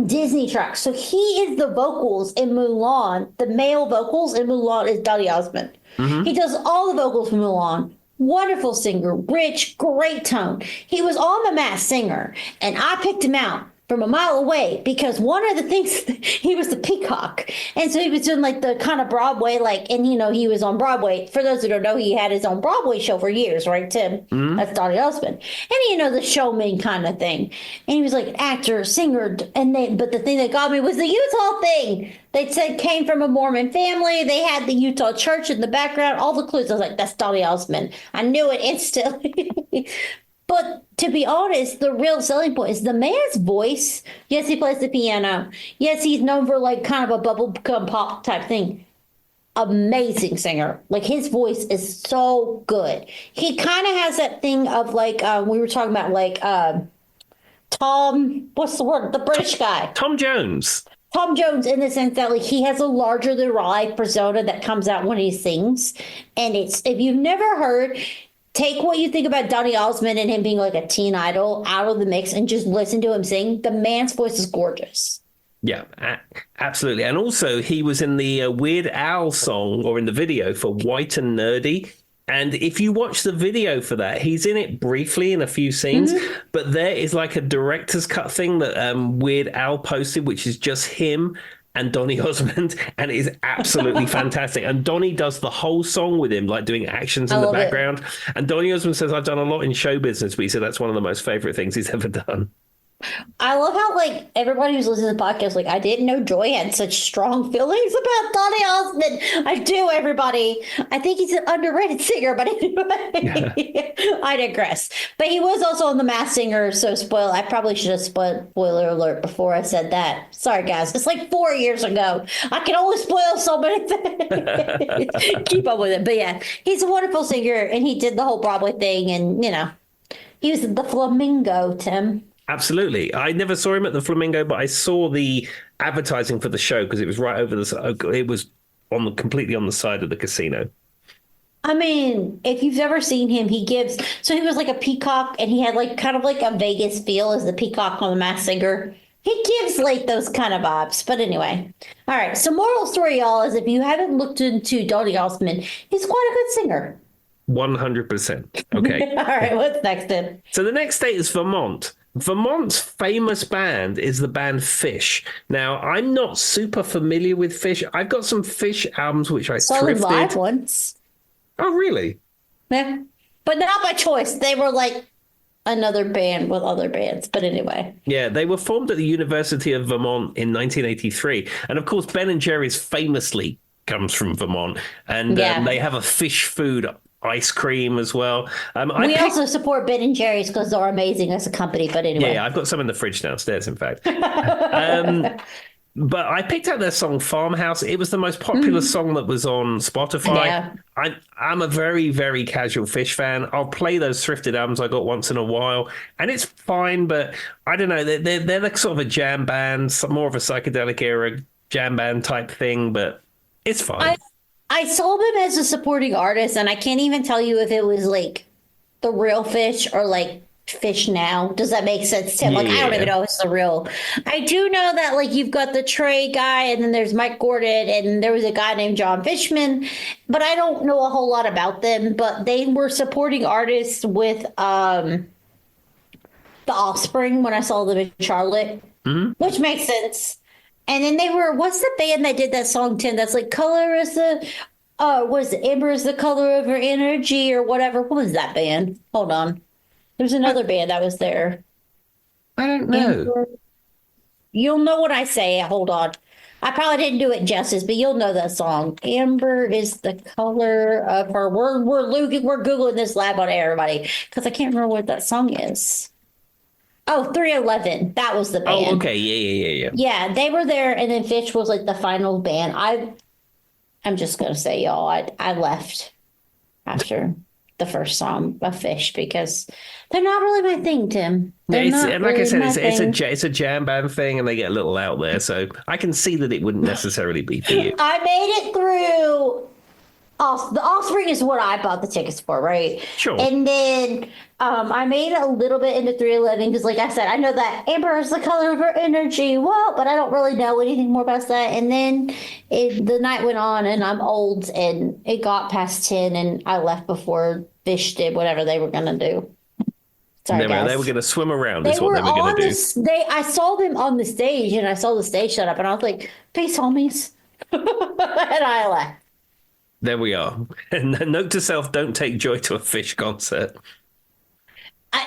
Speaker 2: Disney tracks. So he is the vocals in Mulan. The male vocals in Mulan is Donny Osmond. Mm-hmm. He does all the vocals for Mulan. Wonderful singer, rich, great tone. He was on The Masked Singer, and I picked him out from a mile away because one of the things, he was the peacock. And so he was doing the kind of Broadway, and he was on Broadway. For those who don't know, he had his own Broadway show for years, right, Tim? Mm-hmm. That's Donny Osmond. And the showman kind of thing. And he was like actor, singer, but the thing that got me was the Utah thing. They said came from a Mormon family. They had the Utah church in the background, all the clues. I was like, that's Donny Osmond. I knew it instantly. But to be honest, the real selling point is the man's voice. Yes, he plays the piano. Yes, he's known for kind of a bubblegum pop type thing. Amazing singer. His voice is so good. He kind of has that thing of we were talking about Tom, what's the word? The British guy.
Speaker 1: Tom Jones.
Speaker 2: Tom Jones, in the sense that he has a larger than life persona that comes out when he sings. And if you've never heard, take what you think about Donny Osmond and him being a teen idol out of the mix and just listen to him sing. The man's voice is gorgeous.
Speaker 1: Yeah, absolutely. And also, he was in the Weird Al song, or in the video for White and Nerdy. And if you watch the video for that, he's in it briefly in a few scenes, but there is a director's cut thing that Weird Al posted, which is just him and Donny Osmond, and it is absolutely fantastic. And Donny does the whole song with him, doing actions in the background. And Donny Osmond says, I've done a lot in show business, but he said that's one of the most favorite things he's ever done.
Speaker 2: I love how everybody who's listening to the podcast, I didn't know Joy had such strong feelings about Donny Osmond. I do, everybody. I think he's an underrated singer, but anyway, I digress. But he was also on The Masked Singer, so I probably should have spoiler alert before I said that. Sorry, guys. It's 4 years ago. I can only spoil so many things. Keep up with it. But yeah, he's a wonderful singer, and he did the whole Broadway thing, and he was the Flamingo, Tim.
Speaker 1: Absolutely. I never saw him at the Flamingo, but I saw the advertising for the show because it was right over it was completely on the side of the casino.
Speaker 2: I mean, if you've ever seen him, he was like a peacock, and he had kind of a Vegas feel as the peacock on The Masked Singer. He gives those kind of vibes. But anyway. All right. So moral story, y'all, is if you haven't looked into Donny Osmond, he's quite a good singer.
Speaker 1: 100%. Okay.
Speaker 2: All right. What's next then?
Speaker 1: So the next state is Vermont. Vermont's famous band is the band Fish. Now, I'm not super familiar with Fish. I've got some Fish albums which I thrifted.
Speaker 2: Live once.
Speaker 1: Oh, really?
Speaker 2: Yeah. But not by choice. They were another band with other bands. But anyway.
Speaker 1: Yeah, they were formed at the University of Vermont in 1983. And of course, Ben and Jerry's famously comes from Vermont. And
Speaker 2: Yeah.
Speaker 1: they have a fish food ice cream as well.
Speaker 2: We also support Ben and Jerry's because they're amazing as a company. But anyway.
Speaker 1: Yeah, I've got some in the fridge downstairs, in fact. But I picked out their song Farmhouse. It was the most popular song that was on Spotify.
Speaker 2: Yeah.
Speaker 1: I'm a very, very casual Fish fan. I'll play those thrifted albums I got once in a while, and it's fine, but I don't know. They're like sort of a jam band, more of a psychedelic era jam band type thing, but it's fine.
Speaker 2: I saw them as a supporting artist, and I can't even tell you if it was like the real Fish or like Fish now. Does that make sense, Tim? Like, I don't even know if it's the real. I do know that like you've got the Trey guy, and then there's Mike Gordon, and there was a guy named John Fishman, but I don't know a whole lot about them. But they were supporting artists with The Offspring when I saw them in Charlotte, which makes sense. And then they were, what's the band that did that song, Tim? That's like color is the was Amber is the color of her energy or whatever. What was that band? Hold on. There's another band that was there.
Speaker 1: I don't know.
Speaker 2: Amber. You'll know what I say. Hold on. I probably didn't do it justice, but you'll know that song. Amber is the color of her. We're Googling this live on air, everybody, because I can't remember what that song is. Oh, 311. That was the band.
Speaker 1: Oh, okay. Yeah.
Speaker 2: Yeah, they were there, and then Fish was like the final band. I'm just gonna say, y'all, I left after the first song of Fish because they're not really my thing, Tim.
Speaker 1: And like I said, it's a jam band thing, and they get a little out there, so I can see that it wouldn't necessarily be for you.
Speaker 2: I made it through. The Offspring is what I bought the tickets for, right?
Speaker 1: Sure.
Speaker 2: And then I made it a little bit into 311 because, like I said, I know that Amber is the color of her energy. Well, but I don't really know anything more about that. And then the night went on, and I'm old, and it got past 10, and I left before Fish did whatever they were going to do. Sorry, guys.
Speaker 1: They were going to swim around is what they were going to do.
Speaker 2: I saw them on the stage, and I saw the stage set up, and I was like, peace, homies. And I left.
Speaker 1: There we are. And note to self, don't take Joy to a Fish concert.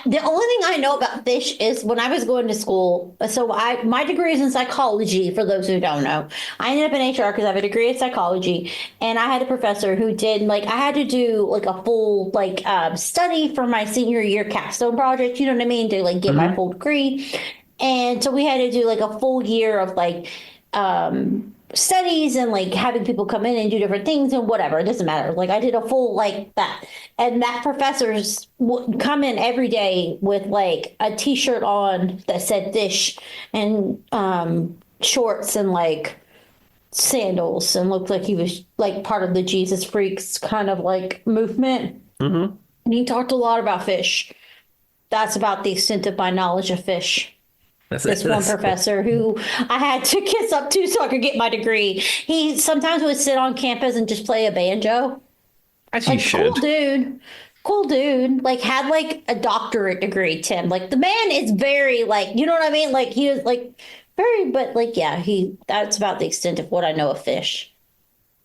Speaker 2: The only thing I know about Fish is when I was going to school. So my degree is in psychology, for those who don't know. I ended up in HR because I have a degree in psychology. And I had a professor who did, like, I had to do, like, a full, like, study for my senior year capstone project, you know what I mean, to, like, get my full degree. And so we had to do, like, a full year of, like, studies and like having people come in and do different things and whatever. It doesn't matter. Like I did a full like that. And that professors would come in every day with like a t-shirt on that said Fish and shorts and like sandals and looked like he was like part of the Jesus Freaks kind of like movement. And he talked a lot about Fish. That's about the extent of my knowledge of Fish. This one professor who I had to kiss up to so I could get my degree. He sometimes would sit on campus and just play a banjo.
Speaker 1: As you should.
Speaker 2: Cool dude. Like had like a doctorate degree, Tim. Like the man is very like, you know what I mean? Like he was like very, but like, yeah, that's about the extent of what I know of Fish.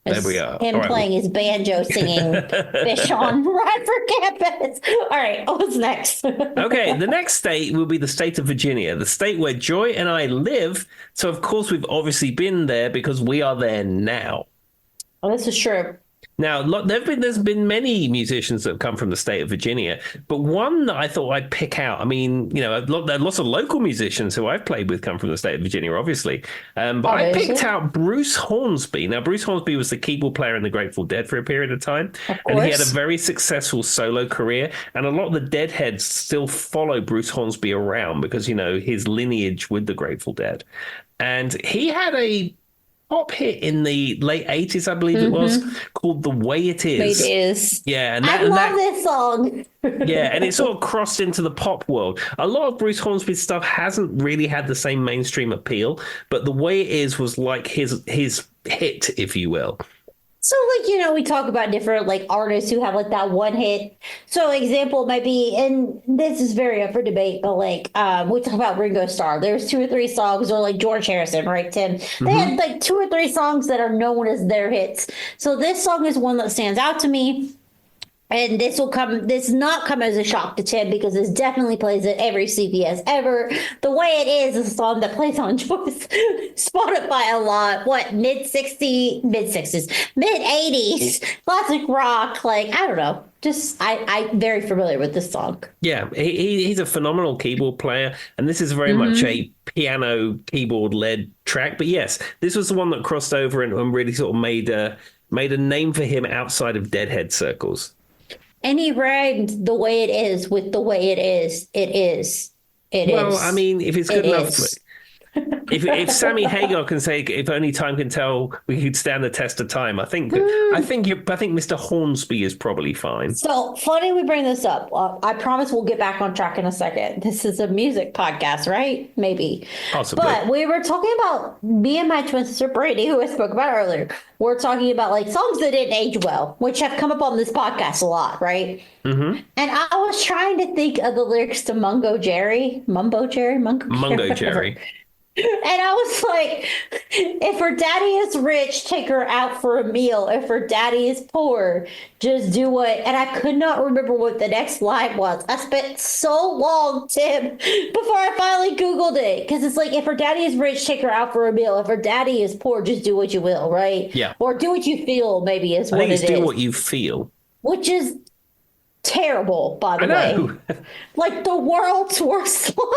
Speaker 1: There we are.
Speaker 2: Him playing his banjo, singing Fish on Radford campus. All right, what's next?
Speaker 1: Okay, the next state will be the state of Virginia, the state where Joy and I live. So, of course, we've obviously been there because we are there now.
Speaker 2: Oh, this is true.
Speaker 1: Now, there's been many musicians that have come from the state of Virginia, but one that I thought I'd pick out. I mean, you know, there are lots of local musicians who I've played with come from the state of Virginia, obviously. But I picked out Bruce Hornsby. Now, Bruce Hornsby was the keyboard player in the Grateful Dead for a period of time, and he had a very successful solo career. And a lot of the Deadheads still follow Bruce Hornsby around because, you know, his lineage with the Grateful Dead. And he had a pop hit in the late 80s, I believe it was, called The Way It Is.
Speaker 2: It is.
Speaker 1: Yeah.
Speaker 2: And I love this song.
Speaker 1: Yeah, and it sort of crossed into the pop world. A lot of Bruce Hornsby's stuff hasn't really had the same mainstream appeal, but The Way It Is was like his hit, if you will.
Speaker 2: So, like, you know, we talk about different, like, artists who have, like, that one hit. So, example might be, and this is very up for debate, but, like, we talk about Ringo Starr. There's 2 or 3 songs, or, like, George Harrison, right, Tim? They had, like, 2 or 3 songs that are known as their hits. So, this song is one that stands out to me. And this not come as a shock to Tim because this definitely plays at every CVS ever. The Way It Is a song that plays on Spotify a lot. What, mid 60s, mid 80s, classic rock. Like, I don't know. Just, I'm very familiar with this song.
Speaker 1: Yeah, he's a phenomenal keyboard player, and this is very much a piano keyboard led track. But yes, this was the one that crossed over and really sort of made a name for him outside of Deadhead circles.
Speaker 2: And he rhymed The Way It Is with The Way It Is. It is. It is.
Speaker 1: Well, I mean, if it's good enough.
Speaker 2: Is.
Speaker 1: If Sammy Hagar can say, "If only time can tell, we could stand the test of time," I think Mr. Hornsby is probably fine.
Speaker 2: So funny we bring this up. I promise we'll get back on track in a second. This is a music podcast, right? Maybe,
Speaker 1: possibly.
Speaker 2: But we were talking about me and my twin sister Brady, who I spoke about earlier. We're talking about like songs that didn't age well, which have come up on this podcast a lot, right? Mm-hmm. And I was trying to think of the lyrics to Mungo Jerry. And I was like, if her daddy is rich, take her out for a meal. If her daddy is poor, just do what. And I could not remember what the next line was. I spent so long, Tim, before I finally Googled it. Because it's like, if her daddy is rich, take her out for a meal. If her daddy is poor, just do what you will, right?
Speaker 1: Yeah.
Speaker 2: Or do what you feel, maybe is what it is.
Speaker 1: Do what you feel.
Speaker 2: Which is terrible, by the way. Like the world's worst line.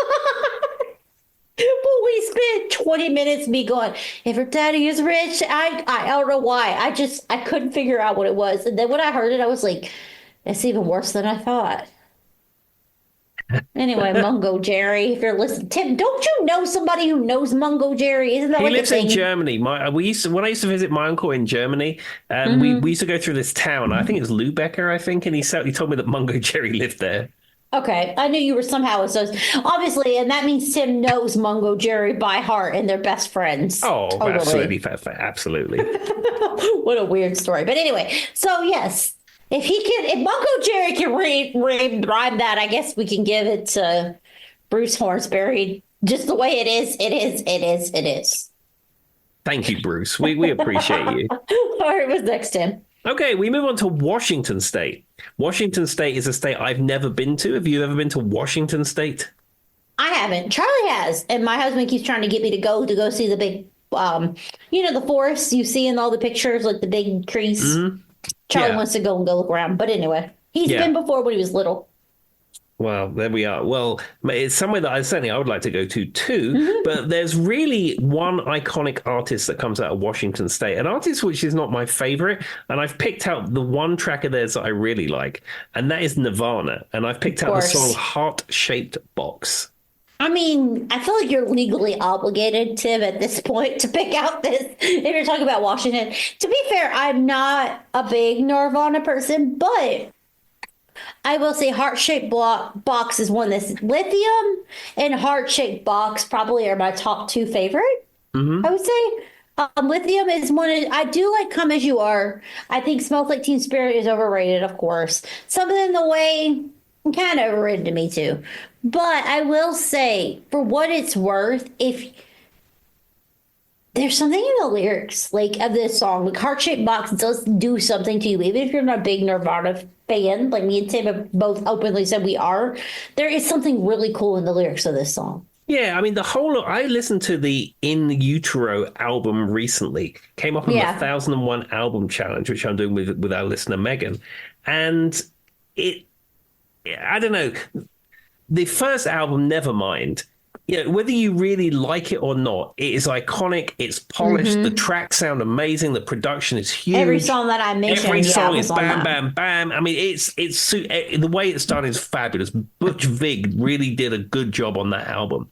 Speaker 2: But we spent 20 minutes me going, if her daddy is rich, I don't know why. I couldn't figure out what it was. And then when I heard it, I was like, it's even worse than I thought. Anyway, Mungo Jerry, if you're listening. Tim, don't you know somebody who knows Mungo Jerry? Isn't that
Speaker 1: he
Speaker 2: like
Speaker 1: lives
Speaker 2: a thing?
Speaker 1: in Germany. When I used to visit my uncle in Germany, we used to go through this town. I think it was Lübecker, and he told me that Mungo Jerry lived there.
Speaker 2: Okay, I knew you were somehow associated. Obviously, and that means Tim knows Mungo Jerry by heart and they're best friends.
Speaker 1: Oh, totally. Absolutely.
Speaker 2: What a weird story. But anyway, so yes, if Mungo Jerry can rhyme that, I guess we can give it to Bruce Hornsby. Just the way it is, it is, it is, it is.
Speaker 1: Thank you, Bruce. We appreciate you.
Speaker 2: All right, what's next, Tim?
Speaker 1: Okay, we move on to Washington State. Washington State is a state I've never been to. Have you ever been to Washington State?
Speaker 2: I haven't. Charlie has. And my husband keeps trying to get me to go see the big, the forest you see in all the pictures, like the big trees. Mm-hmm. Charlie wants to go look around. But anyway, he's been before when he was little.
Speaker 1: Well, there we are. Well, it's somewhere that I would like to go to too. But there's really one iconic artist that comes out of Washington State, an artist which is not my favorite. And I've picked out the one track of theirs that I really like, and that is Nirvana. And I've picked out the song Heart-Shaped Box.
Speaker 2: I mean, I feel like you're legally obligated, Tim, at this point to pick out this if you're talking about Washington. To be fair, I'm not a big Nirvana person, but I will say Heart-Shaped Box is one that's Lithium and Heart-Shaped Box probably are my top two favorite, I would say. Lithium is one I do like Come As You Are. I think Smells Like Teen Spirit is overrated, of course. Something in the Way, kind of overrated to me too. But I will say, for what it's worth, if there's something in the lyrics like of this song, like Heart-Shaped Box does do something to you, even if you're not a big Nirvana fan, like me and Tim have both openly said we are, there is something really cool in the lyrics of this song.
Speaker 1: Yeah, I mean, I listened to the In Utero album recently, came up on the 1001 album challenge, which I'm doing with our listener Megan. And I don't know, the first album, Nevermind, whether you really like it or not, it is iconic. It's polished. The tracks sound amazing. The production is huge.
Speaker 2: Every song that I mentioned,
Speaker 1: every song is bam, bam, bam. I mean, it's the way it started is fabulous. Butch Vig really did a good job on that album.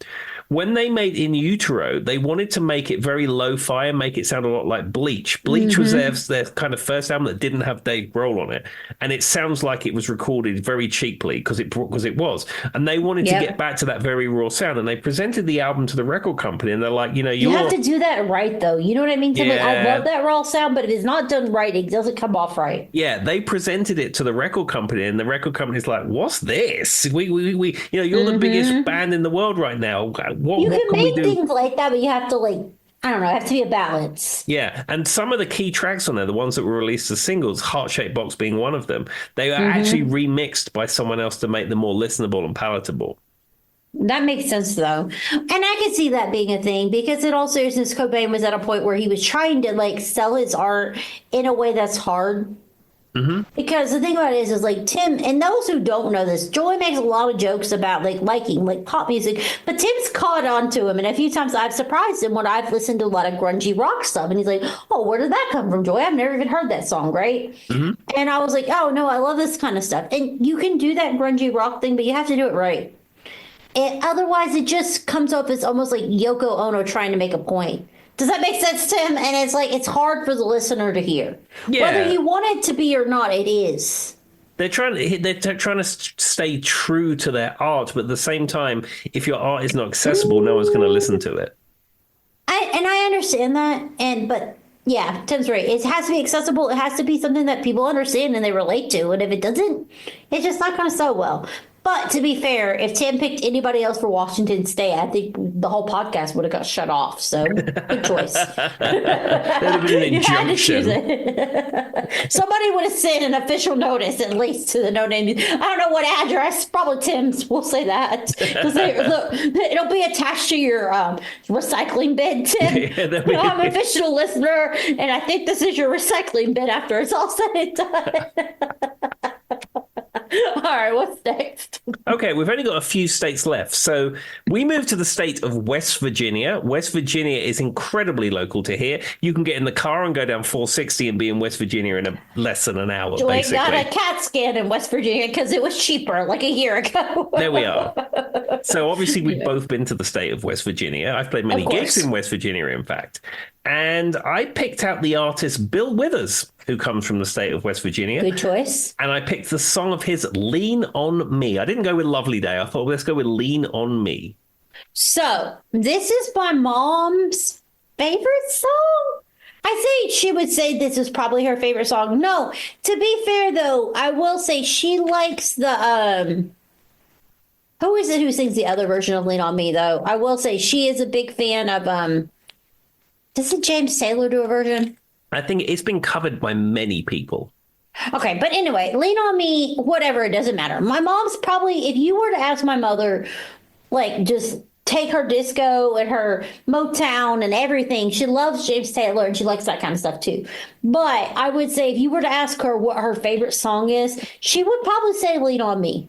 Speaker 1: When they made In Utero, they wanted to make it very lo-fi and make it sound a lot like Bleach. Bleach was their kind of first album that didn't have Dave Grohl on it, and it sounds like it was recorded very cheaply because it was. And they wanted to get back to that very raw sound, and they presented the album to the record company, and they're like,
Speaker 2: you have to do that right, though. You know what I mean? Yeah. Like, I love that raw sound, but if it's not done right, it doesn't come off right.
Speaker 1: Yeah, they presented it to the record company, and the record company's like, "What's this? We you're the biggest band in the world right now. What
Speaker 2: can
Speaker 1: we
Speaker 2: make
Speaker 1: do?"
Speaker 2: things like that, but you have to like I don't know. It has to be a balance.
Speaker 1: Yeah, and some of the key tracks on there, the ones that were released as singles, Heart Shaped Box being one of them, they were actually remixed by someone else to make them more listenable and palatable.
Speaker 2: That makes sense, though. And I can see that being a thing because it also, since Cobain was at a point where he was trying to like sell his art in a way that's hard. Because the thing about it is like Tim, and those who don't know this, Joy makes a lot of jokes about like liking like pop music, but Tim's caught on to him. And a few times I've surprised him when I've listened to a lot of grungy rock stuff. And he's like, oh, where did that come from, Joy? I've never even heard that song, right? And I was like, oh, no, I love this kind of stuff. And you can do that grungy rock thing, but you have to do it right. And otherwise, it just comes off as almost like Yoko Ono trying to make a point. Does that make sense, Tim? And it's like, it's hard for the listener to hear.
Speaker 1: Yeah.
Speaker 2: Whether you want it to be or not, it is.
Speaker 1: They're trying to stay true to their art, but at the same time, if your art is not accessible, no one's going to listen to it.
Speaker 2: I understand that, but yeah, Tim's right. It has to be accessible. It has to be something that people understand and they relate to. And if it doesn't, it's just not going to sell well. But to be fair, if Tim picked anybody else for Washington State, I think the whole podcast would have got shut off. So good choice.
Speaker 1: There'd have been an
Speaker 2: You had to choose
Speaker 1: injunction.
Speaker 2: it. Somebody would have sent an official notice at least to the no name. I don't know what address. Probably Tim's. We'll say that because it'll be attached to your recycling bin, Tim.
Speaker 1: Yeah, that'd be-
Speaker 2: I'm an official listener, and I think this is your recycling bin after it's all said and done. All right, what's next?
Speaker 1: Okay, we've only got a few states left. So we moved to the state of West Virginia. West Virginia is incredibly local to here. You can get in the car and go down 460 and be in West Virginia in less than an hour,
Speaker 2: Joy
Speaker 1: basically.
Speaker 2: got a CAT scan in West Virginia because it was cheaper like a year ago.
Speaker 1: There we are. So obviously we've both been to the state of West Virginia. I've played many
Speaker 2: Of course.
Speaker 1: gigs in West Virginia, in fact. And I picked out the artist Bill Withers, who comes from the state of West Virginia.
Speaker 2: Good choice.
Speaker 1: And I picked the song of his, Lean on Me. I didn't go with Lovely Day. I thought, well, let's go with Lean on Me.
Speaker 2: So this is my mom's favorite song. I say she would say this is probably her favorite song. No, to be fair though, I will say she likes the who is it who sings the other version of Lean on Me though? I will say she is a big fan of doesn't James Taylor do a version?
Speaker 1: I think it's been covered by many people.
Speaker 2: Okay, but anyway, Lean on Me, whatever, it doesn't matter. My mom's probably, if you were to ask my mother, like, just take her disco and her Motown and everything, she loves James Taylor and she likes that kind of stuff too. But I would say if you were to ask her what her favorite song is, she would probably say Lean on Me.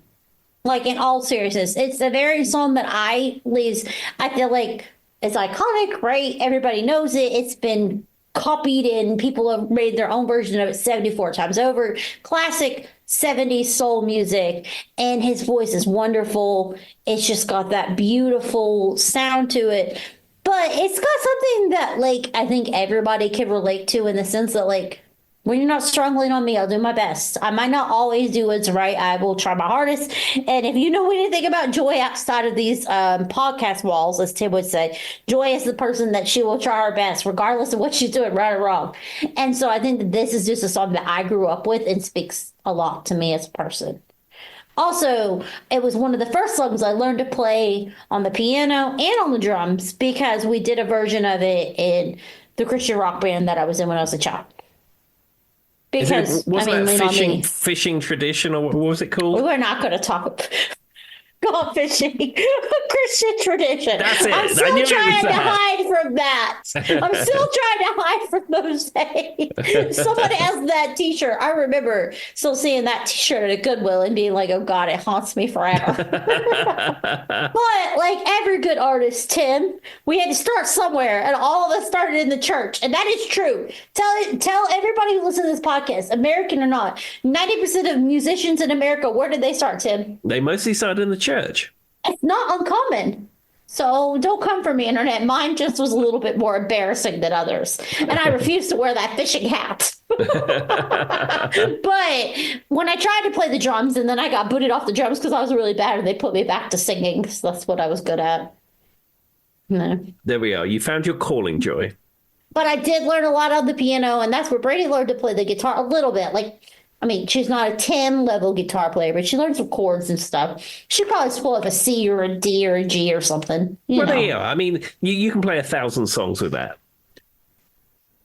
Speaker 2: Like, in all seriousness, it's the very song that I feel like it's iconic, right? Everybody knows it. It's been copied and people have made their own version of it 74 times over. Classic 70s soul music. And his voice is wonderful. It's just got that beautiful sound to it. But it's got something that, like, I think everybody can relate to in the sense that, like, when you're not struggling on me, I'll do my best. I might not always do what's right. I will try my hardest. And if you know anything about Joy outside of these podcast walls, as Tim would say, Joy is the person that she will try her best, regardless of what she's doing, right or wrong. And so I think that this is just a song that I grew up with and speaks a lot to me as a person. Also, it was one of the first songs I learned to play on the piano and on the drums because we did a version of it in the Christian rock band that I was in when I was a child. Because,
Speaker 1: Wasn't
Speaker 2: Lean
Speaker 1: that
Speaker 2: on Me.
Speaker 1: fishing tradition, or what was it called?
Speaker 2: We were not going to talk about fishing. Christian tradition.
Speaker 1: That's it.
Speaker 2: I'm
Speaker 1: I
Speaker 2: still
Speaker 1: knew it was
Speaker 2: trying to
Speaker 1: that.
Speaker 2: hide from that. I'm still trying to hide from those days. Somebody has that t-shirt. I remember still seeing that t-shirt at a Goodwill and being like, oh God, it haunts me forever. But like every good artist, Tim, we had to start somewhere, and all of us started in the church. And that is true. Tell everybody who listens to this podcast, American or not, 90% of musicians in America, where did they start, Tim?
Speaker 1: They mostly started in the church.
Speaker 2: It's not uncommon. So don't come for me, internet. Mine just was a little bit more embarrassing than others. And I refused to wear that fishing hat. But when I tried to play the drums and then I got booted off the drums because I was really bad and they put me back to singing because that's what I was good at. No.
Speaker 1: There we are. You found your calling, Joy.
Speaker 2: But I did learn a lot on the piano, and that's where Brady learned to play the guitar a little bit. Like, I mean, she's not a 10 level guitar player, but she learned some chords and stuff. She probably pull up a C or a D or a G or something.
Speaker 1: Well, there you are. I mean, you can play 1,000 songs with that.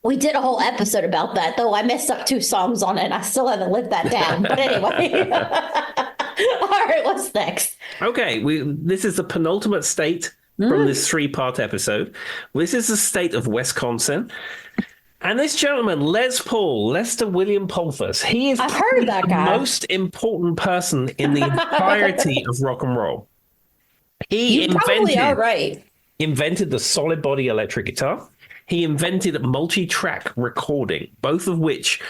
Speaker 2: We did a whole episode about that, though I messed up two songs on it. I still haven't lived that down. But anyway. All right, what's next?
Speaker 1: Okay, this is the penultimate state from this three-part episode. This is the state of Wisconsin. And this gentleman, Les Paul, Lester William Pulfus, he is
Speaker 2: I've heard of that guy.
Speaker 1: the most important person in the entirety of rock and roll. He
Speaker 2: You probably are right.
Speaker 1: invented the solid body electric guitar. He invented multi-track recording, both of which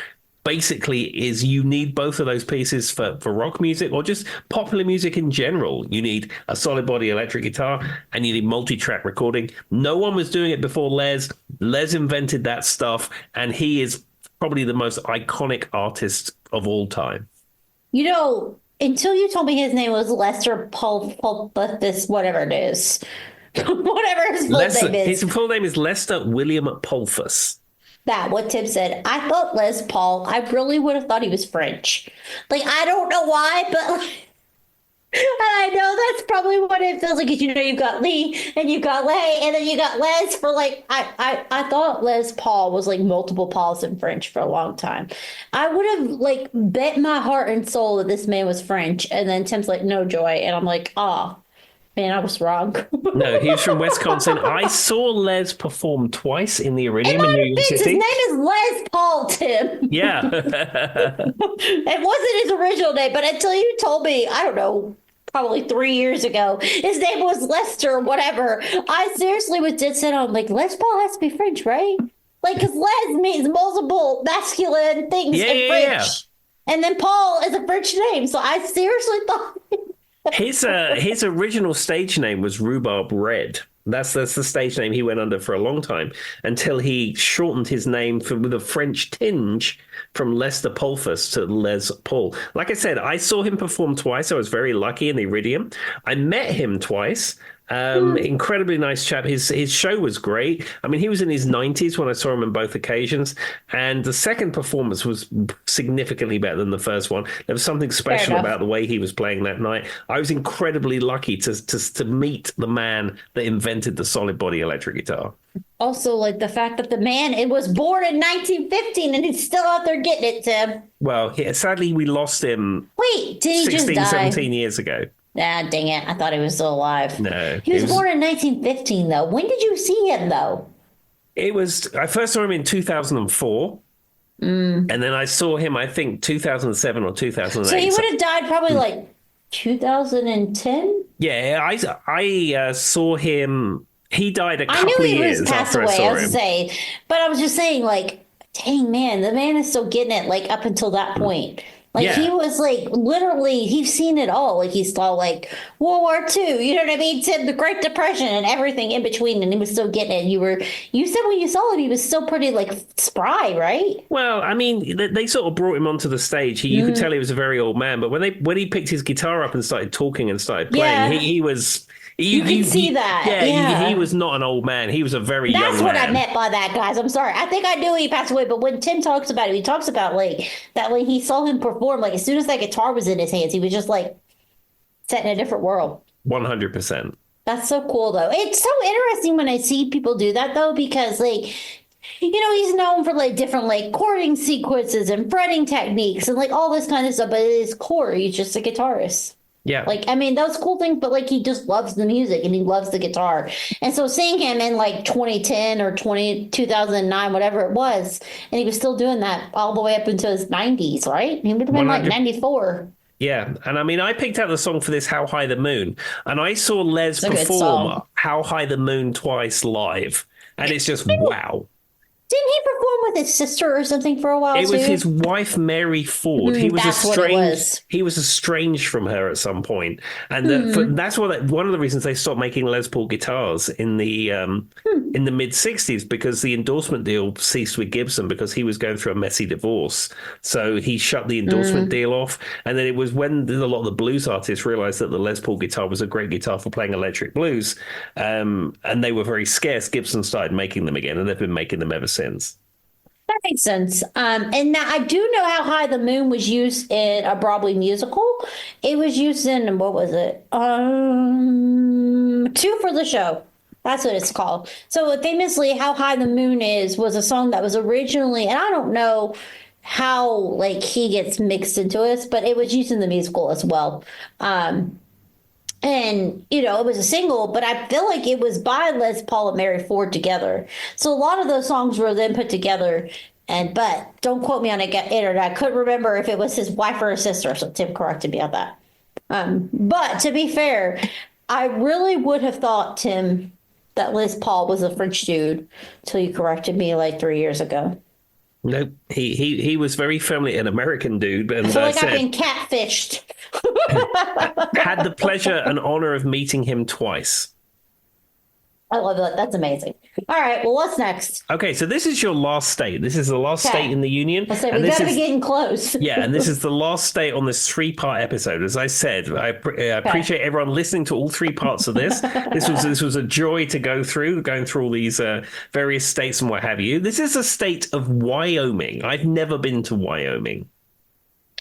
Speaker 1: basically is you need both of those pieces for rock music or just popular music in general. You need a solid body electric guitar and you need multi-track recording. No one was doing it before Les. Les invented that stuff, and he is probably the most iconic artist of all time.
Speaker 2: You know, until you told me his name was Lester Pulpus, whatever it is. Whatever his full name is.
Speaker 1: His full name is Lester William Pulfus.
Speaker 2: That, what Tim said. I thought Les Paul, I really would have thought he was French. Like, I don't know why, but and I know that's probably what it feels like. You know, you've got Lee and you've got Lay and then you got Les for like, I thought Les Paul was like multiple Pauls in French for a long time. I would have like bet my heart and soul that this man was French. And then Tim's like, no, Joy. And I'm like, oh, man, I was wrong.
Speaker 1: No, he's from Wisconsin. I saw Les perform twice in the Iridium in New York City.
Speaker 2: His name is Les Paul, Tim.
Speaker 1: Yeah.
Speaker 2: It wasn't his original name, but until you told me, I don't know, probably 3 years ago, his name was Lester, whatever. I seriously was dead set on, like, Les Paul has to be French, right? Like, because Les means multiple masculine things in French. Yeah. And then Paul is a French name. So I seriously thought...
Speaker 1: His original stage name was Rhubarb Red. That's the stage name he went under for a long time until he shortened his name with a French tinge from Lester Pulfus to Les Paul. Like I said, I saw him perform twice. I was very lucky in the Iridium. I met him twice. Incredibly nice chap. His show was great. I mean, he was in his 90s when I saw him on both occasions. And the second performance was significantly better than the first one. There was something special about the way he was playing that night. I was incredibly lucky to meet the man that invented the solid body electric guitar.
Speaker 2: Also, like the fact that the man was born in 1915 and he's still out there getting it, Tim.
Speaker 1: Well, sadly, we lost him.
Speaker 2: Wait, did he
Speaker 1: 16,
Speaker 2: just die?
Speaker 1: 17 years ago.
Speaker 2: Ah, dang it. I thought he was still alive.
Speaker 1: No.
Speaker 2: He was born in 1915, though. When did you see him, though?
Speaker 1: I first saw him in 2004. And then I saw him, I think, 2007 or 2008.
Speaker 2: So he would have died probably like 2010?
Speaker 1: Yeah, I saw him. He died a couple
Speaker 2: of years
Speaker 1: after I saw him. I knew he was passed away, I was saying.
Speaker 2: But I was just saying, like, dang, man, the man is still getting it, like, up until that point. Like, he was, like, literally, he's seen it all. Like, he saw, like, World War II, you know what I mean? Tim, the Great Depression and everything in between, and he was still getting it. You said when you saw it, he was still pretty, like, spry, right?
Speaker 1: Well, I mean, they sort of brought him onto the stage. You could tell he was a very old man, but when he picked his guitar up and started talking and started playing, he was...
Speaker 2: You can see that.
Speaker 1: Yeah, he was not an old man. He was a very young man.
Speaker 2: That's what I meant by that, guys. I'm sorry. I think I knew he passed away, but when Tim talks about it, he talks about like that when he saw him perform, like as soon as that guitar was in his hands, he was just like set in a different world.
Speaker 1: 100%.
Speaker 2: That's so cool, though. It's so interesting when I see people do that, though, because like he's known for like different like chording sequences and fretting techniques and like all this kind of stuff, but at his core, he's just a guitarist.
Speaker 1: Yeah.
Speaker 2: Like, I mean, those cool things, but like he just loves the music and he loves the guitar. And so seeing him in like 2010 or 2009, whatever it was, and he was still doing that all the way up into his 90s, right? He would have been like 94.
Speaker 1: Yeah. And I mean, I picked out the song for this, How High the Moon, and I saw Les perform How High the Moon twice live. And it's just, wow.
Speaker 2: Didn't he perform with his sister or something for a while?
Speaker 1: It was his wife, Mary Ford. He was estranged. He was estranged from her at some point, and that's one of the reasons they stopped making Les Paul guitars in the mid '60s, because the endorsement deal ceased with Gibson because he was going through a messy divorce. So he shut the endorsement deal off, and then it was when a lot of the blues artists realized that the Les Paul guitar was a great guitar for playing electric blues, and they were very scarce. Gibson started making them again, and they've been making them ever since.
Speaker 2: That makes sense. And now I do know How High the Moon was used in a Broadway musical. It was used in, what was it? Two for the Show. That's what it's called. So famously, How High the Moon Is was a song that was originally, and I don't know how like he gets mixed into this, but it was used in the musical as well. And it was a single, but I feel like it was by Les Paul and Mary Ford together. So a lot of those songs were then put together. But don't quote me on it, internet. I couldn't remember if it was his wife or his sister, so Tim corrected me on that. But to be fair, I really would have thought, Tim, that Les Paul was a French dude till you corrected me like 3 years ago.
Speaker 1: No, he was very firmly an American dude, and
Speaker 2: I feel like I've been catfished.
Speaker 1: had the pleasure and honor of meeting him twice.
Speaker 2: I love it. That's amazing. All right. Well, what's next?
Speaker 1: Okay, so this is your last state. This is the last state in the union.
Speaker 2: I said we got to be getting close.
Speaker 1: Yeah, and this is the last state on this 3-part episode. As I said, I appreciate everyone listening to all 3 parts of this. This was a joy to go through, going through all these various states and what have you. This is a state of Wyoming. I've never been to Wyoming.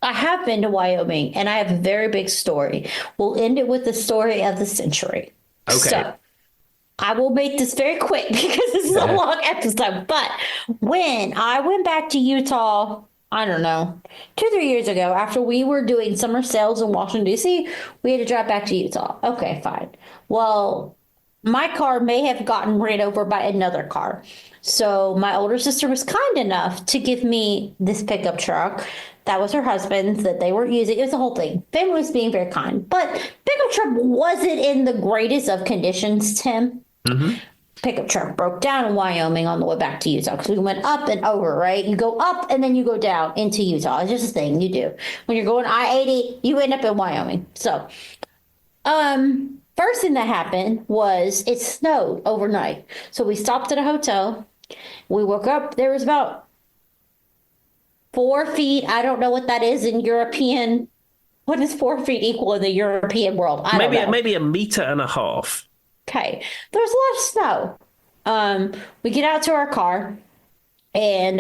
Speaker 2: I have been to Wyoming, and I have a very big story. We'll end it with the story of the century.
Speaker 1: Okay.
Speaker 2: So, I will make this very quick because this is a long episode. But when I went back to Utah, I don't know, 2-3 years ago, after we were doing summer sales in Washington, D.C., we had to drive back to Utah. Okay, fine. Well, my car may have gotten ran over by another car. So my older sister was kind enough to give me this pickup truck. That was her husband's that they weren't using. It was the whole thing. Family was being very kind. But pickup truck wasn't in the greatest of conditions, Tim.
Speaker 1: Mm-hmm.
Speaker 2: Pickup truck broke down in Wyoming on the way back to Utah because we went up and over, right? You go up and then you go down into Utah. It's just a thing you do. When you're going I-80, you end up in Wyoming. So, first thing that happened was it snowed overnight. So we stopped at a hotel. We woke up. There was about 4 feet. I don't know what that is in European. What does 4 feet equal in the European world? I don't know.
Speaker 1: Maybe 1.5 meters.
Speaker 2: Okay. There's a lot of snow. We get out to our car, and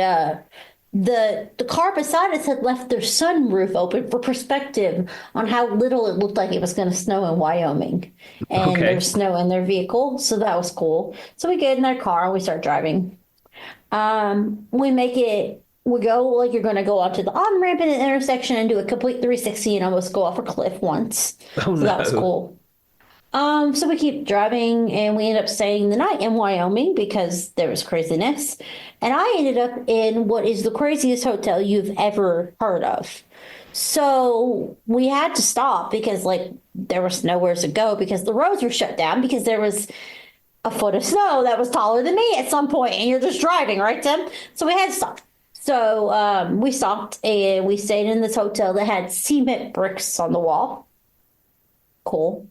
Speaker 2: the car beside us had left their sunroof open for perspective on how little it looked like it was going to snow in Wyoming. And there's snow in their vehicle, so that was cool. So we get in their car and we start driving. We go like you're going to go onto the on-ramp in an intersection and do a complete 360 and almost go off a cliff once.
Speaker 1: Oh,
Speaker 2: so that was cool. So we keep driving and we end up staying the night in Wyoming because there was craziness. And I ended up in what is the craziest hotel you've ever heard of. So we had to stop because like there was nowhere to go because the roads were shut down because there was a foot of snow that was taller than me at some point and you're just driving, right, Tim? So we had to stop. So we stopped and we stayed in this hotel that had cement bricks on the wall. Cool.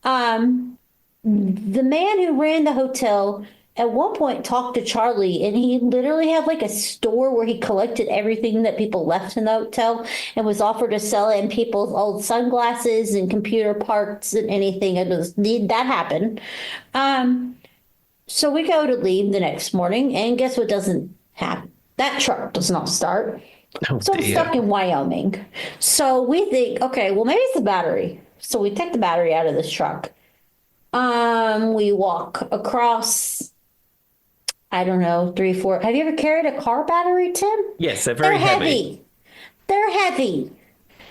Speaker 2: The man who ran the hotel at one point talked to Charlie, and he literally had like a store where he collected everything that people left in the hotel and was offered to sell it, and people's old sunglasses and computer parts and anything. That happened. So we go to leave the next morning, and guess what doesn't happen? That truck does not start.
Speaker 1: Oh,
Speaker 2: so I'm stuck in Wyoming. So we think, okay, well, maybe it's the battery. So we take the battery out of this truck. We walk across, I don't know, 3, 4. Have you ever carried a car battery, Tim?
Speaker 1: Yes, they're very heavy.
Speaker 2: They're heavy.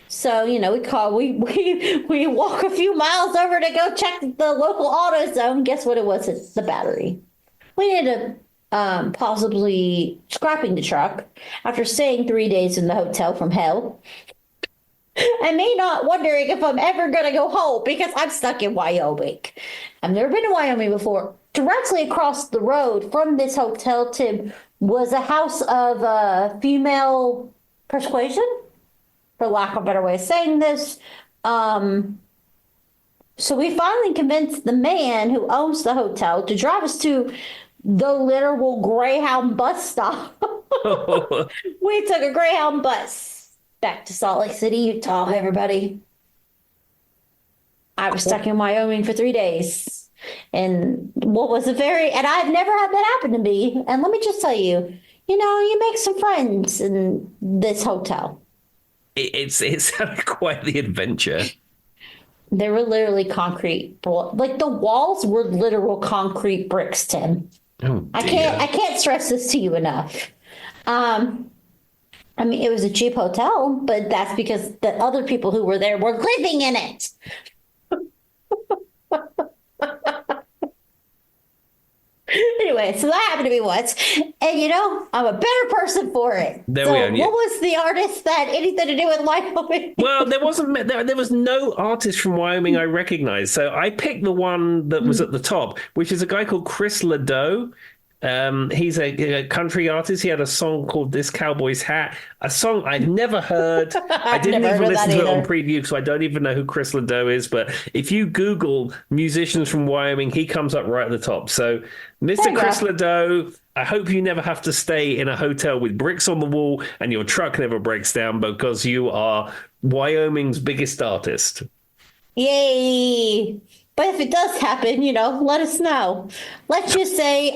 Speaker 2: So, we walk a few miles over to go check the local auto zone. Guess what it was? It's the battery. We ended up possibly scrapping the truck after staying 3 days in the hotel from hell. And me not wondering if I'm ever going to go home because I'm stuck in Wyoming. I've never been to Wyoming before. Directly across the road from this hotel, Tim, was a house of female persuasion, for lack of a better way of saying this. So we finally convinced the man who owns the hotel to drive us to the literal Greyhound bus stop. We took a Greyhound bus back to Salt Lake City, Utah, everybody. I was stuck in Wyoming for 3 days. And and I've never had that happen to me. And let me just tell you, you make some friends in this hotel.
Speaker 1: It's quite the adventure.
Speaker 2: They were literally concrete. Like the walls were literal concrete bricks, Tim.
Speaker 1: Oh, dear.
Speaker 2: I can't stress this to you enough. I mean, it was a cheap hotel, but that's because the other people who were there were living in it. Anyway, so that happened to me once. And I'm a better person for it.
Speaker 1: There
Speaker 2: so
Speaker 1: we are.
Speaker 2: What was the artist that anything to do with Wyoming?
Speaker 1: Well, there was no artist from Wyoming I recognized. So I picked the one that was at the top, which is a guy called Chris Ledoux. He's a country artist. He had a song called "This Cowboy's Hat," a song I've never heard. I didn't even listen to it on preview, so I don't even know who Chris Ledoux is. But if you Google musicians from Wyoming, he comes up right at the top. So, Mr. Chris Ledoux, I hope you never have to stay in a hotel with bricks on the wall and your truck never breaks down because you are Wyoming's biggest artist.
Speaker 2: Yay! But if it does happen, let us know. Let's just say,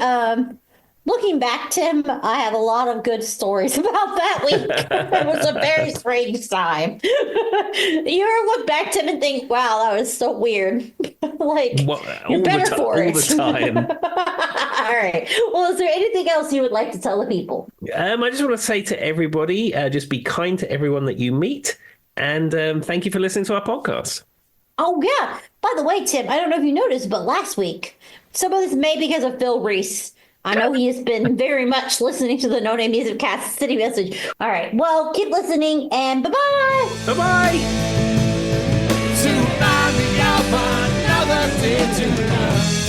Speaker 2: looking back, Tim, I have a lot of good stories about that week. It was a very strange time. You ever look back, Tim, and think, wow, that was so weird? You're better for it.
Speaker 1: All the time.
Speaker 2: All right. Well, is there anything else you would like to tell the people?
Speaker 1: I just want to say to everybody, just be kind to everyone that you meet. And thank you for listening to our podcast.
Speaker 2: Oh, yeah. By the way, Tim, I don't know if you noticed, but last week, some of this may be because of Phil Reese. I know he has been very much listening to the No Name Music Cast City Message. All right. Well, keep listening and bye-bye.
Speaker 1: Bye-bye.
Speaker 3: To find me out another day to love.